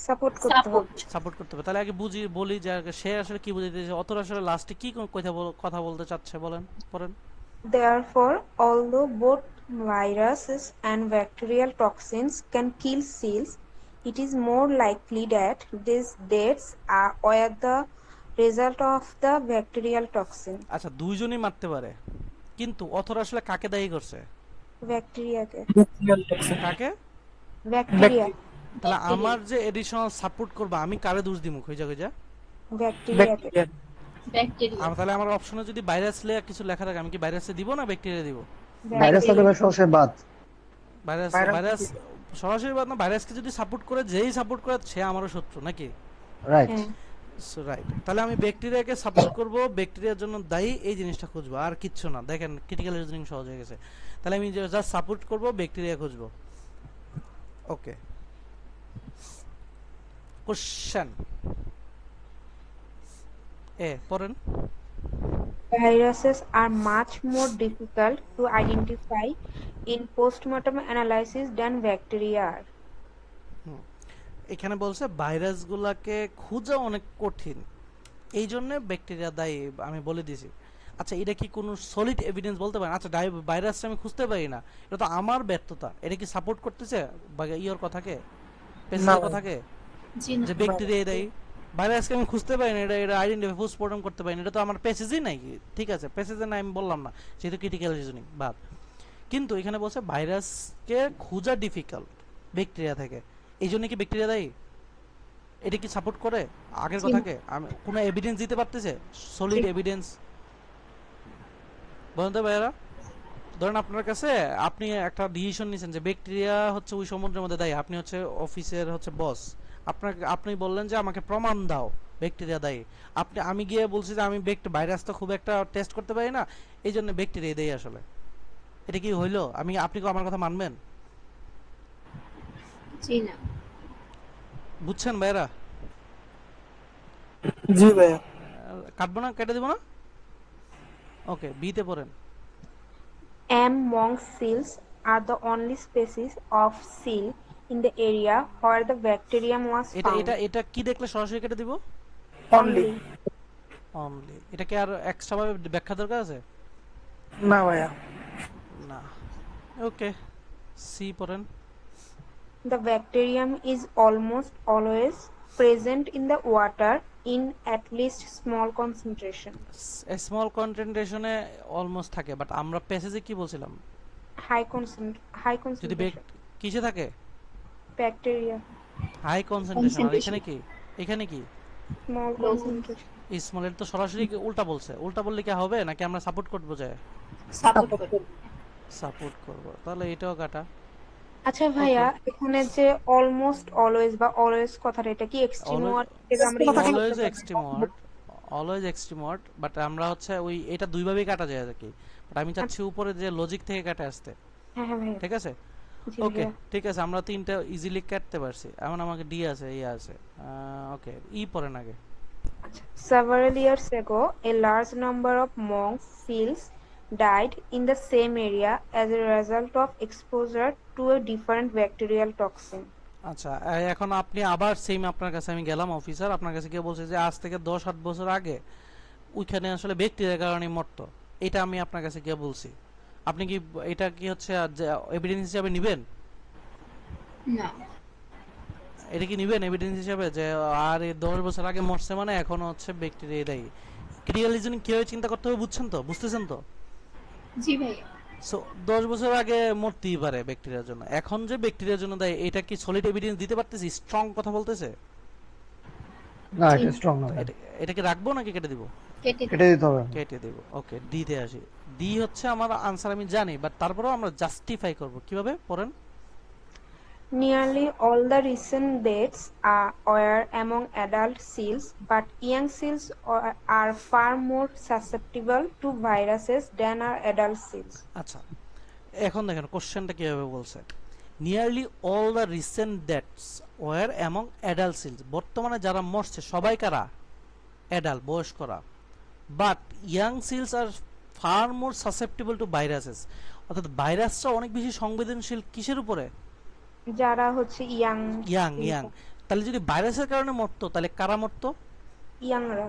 সাপোর্ট করতে হবে। সাপোর্ট করতে হবে। তাহলে আগে বলি যে সে আসলে কি বুঝাইতে চাইছে, অথর আসলে লাস্টে কি কথা বলতে চাচ্ছে, বলেন পড়েন। Therefore, although both viruses and bacterial toxins can kill seals, it is more likely that these deaths were the result of the bacterial toxin. আচ্ছা দুইজনই মারতে পারে, কিন্তু অথর আসলে কাকে দায়ী করছে? Bacteria. কাকে? Bacteria. তাহলে আমার যে এডিশনাল সাপোর্ট করবে আমি কারে দোষ দিমু কইজা কইজা? Bacteria. ব্যাকটেরিয়া। তাহলে আমার অপশনে যদি ভাইরাস কিছু লেখা থাকে আমি কি ভাইরাসে দিব না ব্যাকটেরিয়া দিব? ভাইরাস হলে সরাসরি বাদ। ভাইরাস ভাইরাস সরাসরি বাদ না, ভাইরাসকে যদি সাপোর্ট করে, যেই সাপোর্ট করে সে আমারও শত্রু নাকি? রাইট। সো রাইট, তাহলে আমি ব্যাকটেরিয়াকে সাপোর্ট করব, ব্যাকটেরিয়ার জন্য দায়ী এই জিনিসটা খুঁজবো, আর কিচ্ছু না। দেখেন ক্রিটিক্যাল রিজনিং সহজ হয়ে গেছে। তাহলে আমি জাস্ট সাপোর্ট করব, ব্যাকটেরিয়া খুঁজবো। ওকে, কোশ্চেন এ পড়েন। Viruses are much more difficult to identify in postmortem analysis than bacteria are. এখানে বলছে ভাইরাসগুলোকে খোঁজা অনেক কঠিন, এই জন্য ব্যাকটেরিয়া দায়ী আমি বলে দিয়েছি। আচ্ছা এটা কি কোনো সলিড এভিডেন্স বলতে পারেন? আচ্ছা ভাইরাসটা আমি খুঁজতে পারি না, এটা তো আমার ব্যর্থতা, এটা কি সাপোর্ট করতেছে ইওর কথাকে, পেশেন্টের কথাকে যে ব্যাকটেরিয়া দায়ী? ভাইরাসকে আমি খুঁজতে পারি না, এটা আইডেন্টিফাই পোস্টমর্টম করতে পারি না, এটা তো আমার প্যাসেজই নাই। ঠিক আছে, প্যাসেজে নাই আমি বললাম না, যেহেতু ক্রিটিক্যাল রিজনিং বাদ। কিন্তু এখানে বলছে ভাইরাসকে খোঁজা ডিফিকাল্ট ব্যাকটেরিয়া থেকে, এই জন্য কি ব্যাকটেরিয়া দায়ী? এটা কি সাপোর্ট করে আগের কথাকে? আমি কোনো এভিডেন্স দিতে পারতেছে, সলিড এভিডেন্স? বলেন তো ভাইয়ারা, ধরেন আপনার কাছে আপনি একটা ডিসিশন নিয়েছেন যে ব্যাকটেরিয়া হচ্ছে ওই সমুদ্রের মধ্যে দায়ী, আপনি হচ্ছে অফিসের হচ্ছে বস, আপনি বললেন যে আমাকে প্রমাণ দাও ব্যাকটেরিয়া দায়ী। আমি গিয়ে বলছি যে আমি ভাইরাস তো খুব একটা টেস্ট করতে পারি না, এই জন্য ব্যাকটেরিয়া দেয় আসলে। এটা কি হইলো? আপনি কি আমার কথা মানবেন? জি না। বুঝছেন ভাইরা? জি ভাইয়া। কাটবো না, কেটে দিব না? ওকে, বিতে পড়েন। Monk seals are the only species of seal in the area where the bacterium was এটা found. এটা এটা কি দেখলে সরাসরি কেটে দিব? অনলি। অনলি। এটা কি আর এক্সট্রা ভাবে ব্যাখ্যা দরকার আছে? না ভাইয়া। না। ওকে, সি পড়েন। The bacterium is almost always present in the water in at least small concentration. Small কনসেন্ট্রেশনে অলমোস্ট থাকে, বাট আমরা প্যাসেজে কি বলছিলাম? High যদি concentration. কিসে থাকে? Bacteria. High concentration. আর এখানে কি? এখানে কি? Small concentration. এই স্মল এর তো সরাসরি উল্টা বলছে। উল্টা বললে কি হবে, নাকি আমরা সাপোর্ট করব? যায় সাপোর্ট করব, তাহলে এটাও কাটা। আচ্ছা ভাইয়া, এখানে যে অলমোস্ট অলওয়েজ বা অলওয়েজ কথাটা, এটা কি এক্সট্রিম ওয়ার্ড থেকে আমরা always extreme word, always extreme word, but আমরা হচ্ছে ওই এটা দুই ভাবেই কাটা যায় আর কি, বাট আমি চাচ্ছি উপরে যে লজিক থেকে কাটা আসতে। হ্যাঁ হ্যাঁ ভাইয়া, ঠিক আছে, ওকে ঠিক আছে, আমরা তিনটা ইজিলি কাটতে পারছি। এখন আমাকে ডি আছে, ই আছে, ওকে ই পড়েন আগে। Several years ago, a large number of monk seals died in the same area as a result of exposure to a different bacterial toxin. আচ্ছা, এখন আপনি আবার সেম, আপনার কাছে আমি গেলাম অফিসার, আপনার কাছে গিয়ে বলছে যে আজ থেকে 10-8 বছর আগে ওইখানে আসলে ব্যাকটেরিয়ার কারণে মরতো, এটা আমি আপনার কাছে গিয়ে বলছি। আপনি কি এটা কি হচ্ছে এভিডেন্স হিসেবে নেবেন? না। এটা কি নেবেন এভিডেন্স হিসেবে যে আর 10 বছর আগে মরছে মানে এখনো হচ্ছে ব্যাকটেরিয়া দায়ী? ক্রিটিক্যাল রিজনিং কিভাবে চিন্তা করতে হবে বুঝছেন তো, বুঝতেছেন তো? জি ভাই। সো 10 বছর আগে মরতেই পারে ব্যাকটেরিয়ার জন্য, এখন যে ব্যাকটেরিয়ার জন্য দায়ী এটা কি সলিড এভিডেন্স দিতে পারতেছি? স্ট্রং কথা বলতেছে না, এটা স্ট্রং না। এটা কি রাখবো নাকি কেটে দিব? কেটে দিতে হবে। কেটে দেব। ওকে, ডি তে আসি। ডি হচ্ছে আমার আনসার, আমি জানি, বাট তারপরেও আমরা জাস্টিফাই করব কিভাবে। পড়েন। Nearly all the recent deaths were among adult seals, but young seals are far more susceptible to viruses than are adult seals. আচ্ছা, এখন দেখেন কোশ্চেনটা কিভাবে বলছে। Nearly all the recent deaths were among adult seals, বর্তমানে যারা মরছে সবাই কারা? অ্যাডাল্ট, বয়স্করা। But young seals are far more susceptible to viruses, অর্থাৎ ভাইরাসটা অনেক বেশি সংবেদনশীল কিসের উপরে? যারা হচ্ছে ইয়াং। তাহলে যদি ভাইরাসের কারণে মরতো তাহলে কারা মরতো? ইয়াংরা।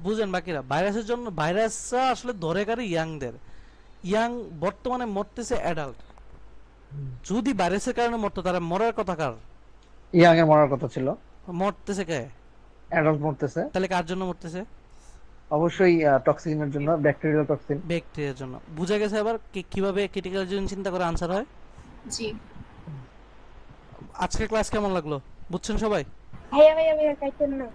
বুঝেন বাকিরা, ভাইরাসের জন্য ভাইরাসরা আসলে ধরে কারে ইয়াংদের। ইয়াং বর্তমানে মরতেছে অ্যাডাল্ট। যদি ভাইরাসের কারণে মরতো তারা মরার কথা কার? ইয়াং এর মরার কথা ছিল, মরতেছে কে? অ্যাডাল্ট মরতেছে। তাহলে কার জন্য মরতেছে? অবশ্যই টক্সিনের জন্য, ব্যাকটেরিয়াল টক্সিন। ব্যাকটেরিয়ার জন্য। বুঝা গেছে এবার কিভাবে ক্রিটিক্যাল রিজনিং চিন্তা করে আনসার হয়। জি আজকের ক্লাস কেমন লাগলো বুঝছেন সবাই? ভাইয়া ভাইয়া ভাইয়া কাইতেন না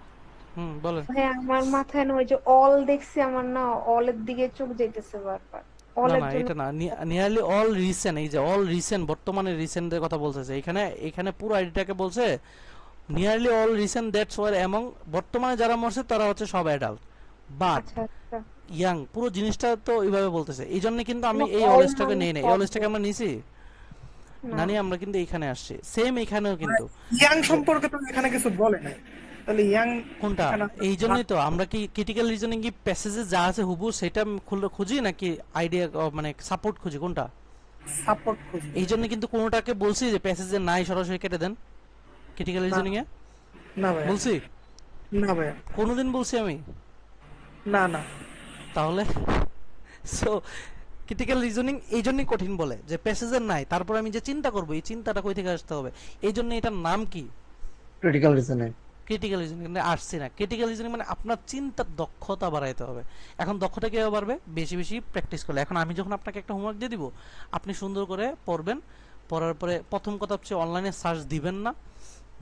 বলেন। ভাইয়া, আমার মাথায় না ওই যে অল দেখছি, আমার না অলের দিকে চোখ যাইতেছে বারবার। না অলের না জন্য এটা না, নিয়ারলি অল রিসেন্ট, এই যে অল রিসেন্ট বর্তমানে রিসেন্টের কথা বলতেছে এখানে। এখানে পুরো আইডিটাকে বলছে nearly all recent deaths were among, বর্তমানে যারা মরছে তারা হচ্ছে সব অ্যাডাল্ট বাট আচ্ছা আচ্ছা ইয়াং। পুরো জিনিসটা তো এইভাবে বলতেছে, এই জন্য কিন্তু আমি এই all অলএসটাকে মানে নেই না। এই সব অলএসটাকে আমরা নিছি না। নানি, আমরা কিন্তু এইখানে আসছি সেম এইখানেও কিন্তু। ইয়াং সম্পর্কে তো এখানে কিছু বলে নাই, তাহলে ইয়াং কোনটা? এখানে এই জন্যই তো আমরা কি ক্রিটিক্যাল রিজনিং কি প্যাসেজে যা আছে হুবহু সেটা খুঁজি নাকি আইডিয়া মানে সাপোর্ট খুঁজি, কোনটা? সাপোর্ট খুঁজি। এই জন্য কিন্তু কোনোটাকে বলছি যে প্যাসেজে নাই সরাসরি কেটে দেন ক্রিটিক্যাল রিজনিং এ না ভাইয়া, বলছি? না ভাইয়া, কোনোদিন বলছি আমি? না না। তাহলে সো ক্রিটিক্যাল রিজনিং এই জন্যই কঠিন বলে যে প্যাসেজের নাই, তারপর আমি যে চিন্তা করব এই চিন্তাটা কই থেকে আসতে হবে, এই জন্য এটার নাম কি? Critical reasoning. ক্রিটিক্যাল রিজনিং মানে আসছে না। ক্রিটিক্যাল রিজনিং মানে আপনার চিন্তার দক্ষতা বাড়াইতে হবে। এখন দক্ষতা কিভাবে বাড়বে? বেশি বেশি প্র্যাকটিস করলে। এখন আমি যখন আপনাকে একটা হোমওয়ার্ক দিয়ে দিব, আপনি সুন্দর করে পড়বেন। পড়ার পরে প্রথম কথা হচ্ছে অনলাইনে সার্চ দিবেন না,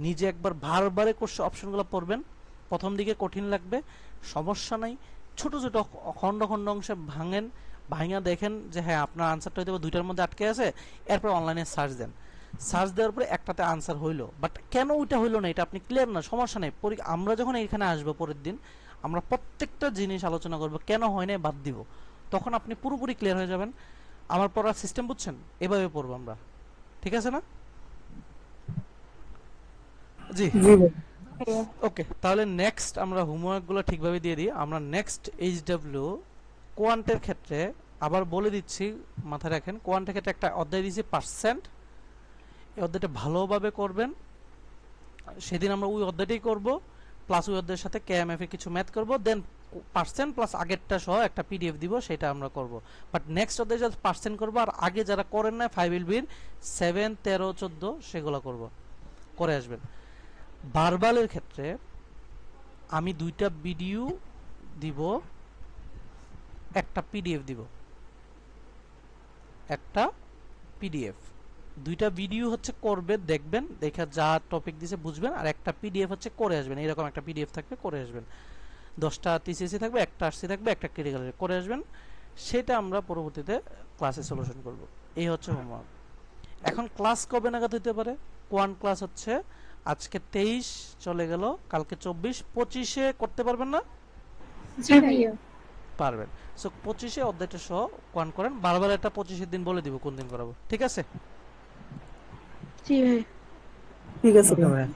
নিজে একবার বারবারে কোশ্চেন অপশনগুলো পড়বেন। প্রথম দিকে কঠিন লাগবে, সমস্যা নাই, ছোট ছোট খণ্ড খণ্ড অংশে ভাঙেন, ভাঙা দেখেন যে হ্যাঁ আপনার আনসারটা হয়তো দুইটার মধ্যে আটকে আছে। এরপর অনলাইনে সার্চ দেন, সার্চ দেওয়ার পরে একটাতে আনসার হইলো, বাট কেন ওইটা হইলো না এটা আপনি ক্লিয়ার না, সমস্যা নেই। আমরা যখন এখানে আসবো পরের দিন, আমরা প্রত্যেকটা জিনিস আলোচনা করবো, কেন হয় না বাদ দিব, তখন আপনি পুরোপুরি ক্লিয়ার হয়ে যাবেন। আমার পড়ার সিস্টেম বুঝছেন? এভাবে পড়বো আমরা, ঠিক আছে না? জি জি ভাই। ওকে, তাহলে নেক্সট আমরা হোমওয়ার্কগুলো ঠিকভাবে দিয়ে দিই। আমরা নেক্সট এইচডব্লিউ কোয়ান্টের ক্ষেত্রে আবার বলে দিচ্ছি, মাথায় রাখেন, কোয়ান্টের ক্ষেত্রে একটা অধ্যায় দিয়েছি পার্সেন্ট। এই অধ্যায়টা ভালোভাবে করবেন। সেদিন আমরা ওই অধ্যায়টাই করব, প্লাস ওই অধ্যায়ের সাথে কেএমএফ এর কিছু ম্যাথ করব, দেন পার্সেন্ট প্লাস আগেরটা সহ একটা পিডিএফ দিব, সেটা আমরা করব। বাট নেক্সট অধ্যায়ে যারা পার্সেন্ট করব, আর আগে যারা করেন না 5 এলবির 7, 13, 14 সেগুলো করব, করে আসবেন। ভার্বালের ক্ষেত্রে আমি 2টা ভিডিও দিব, একটা পিডিএফ দিব, একটা পিডিএফ। 2টা ভিডিও হচ্ছে করবে, দেখবেন, দেখে যা টপিক দিছে বুঝবেন, আর একটা পিডিএফ হচ্ছে করে আসবেন। এরকম একটা পিডিএফ থাকবে, করে আসবেন। 10টা টিসিসি থাকবে, একটা আরসি থাকবে, একটা ক্রিটিক্যাল করে আসবেন। সেটা আমরা পরবর্তীতে ক্লাসে সলিউশন করব। এই হচ্ছে হোমওয়ার্ক। এখন ক্লাস কবে নাগাদ হতে পারে? কোয়ান্ট ক্লাস হচ্ছে আজকে 23 চলে গেল, কালকে 24, 25-এ করতে পারবেন না? জি ভাইয়া পারবেন। সো 25-এ অধ্যায়টা সহ কোয়ান্ট করেন। বারবার একটা 25-এর দিন বলে দিব কোন দিন করাবো, ঠিক আছে? জি ভাই। ঠিক আছে ওকে ভাই। ভাই।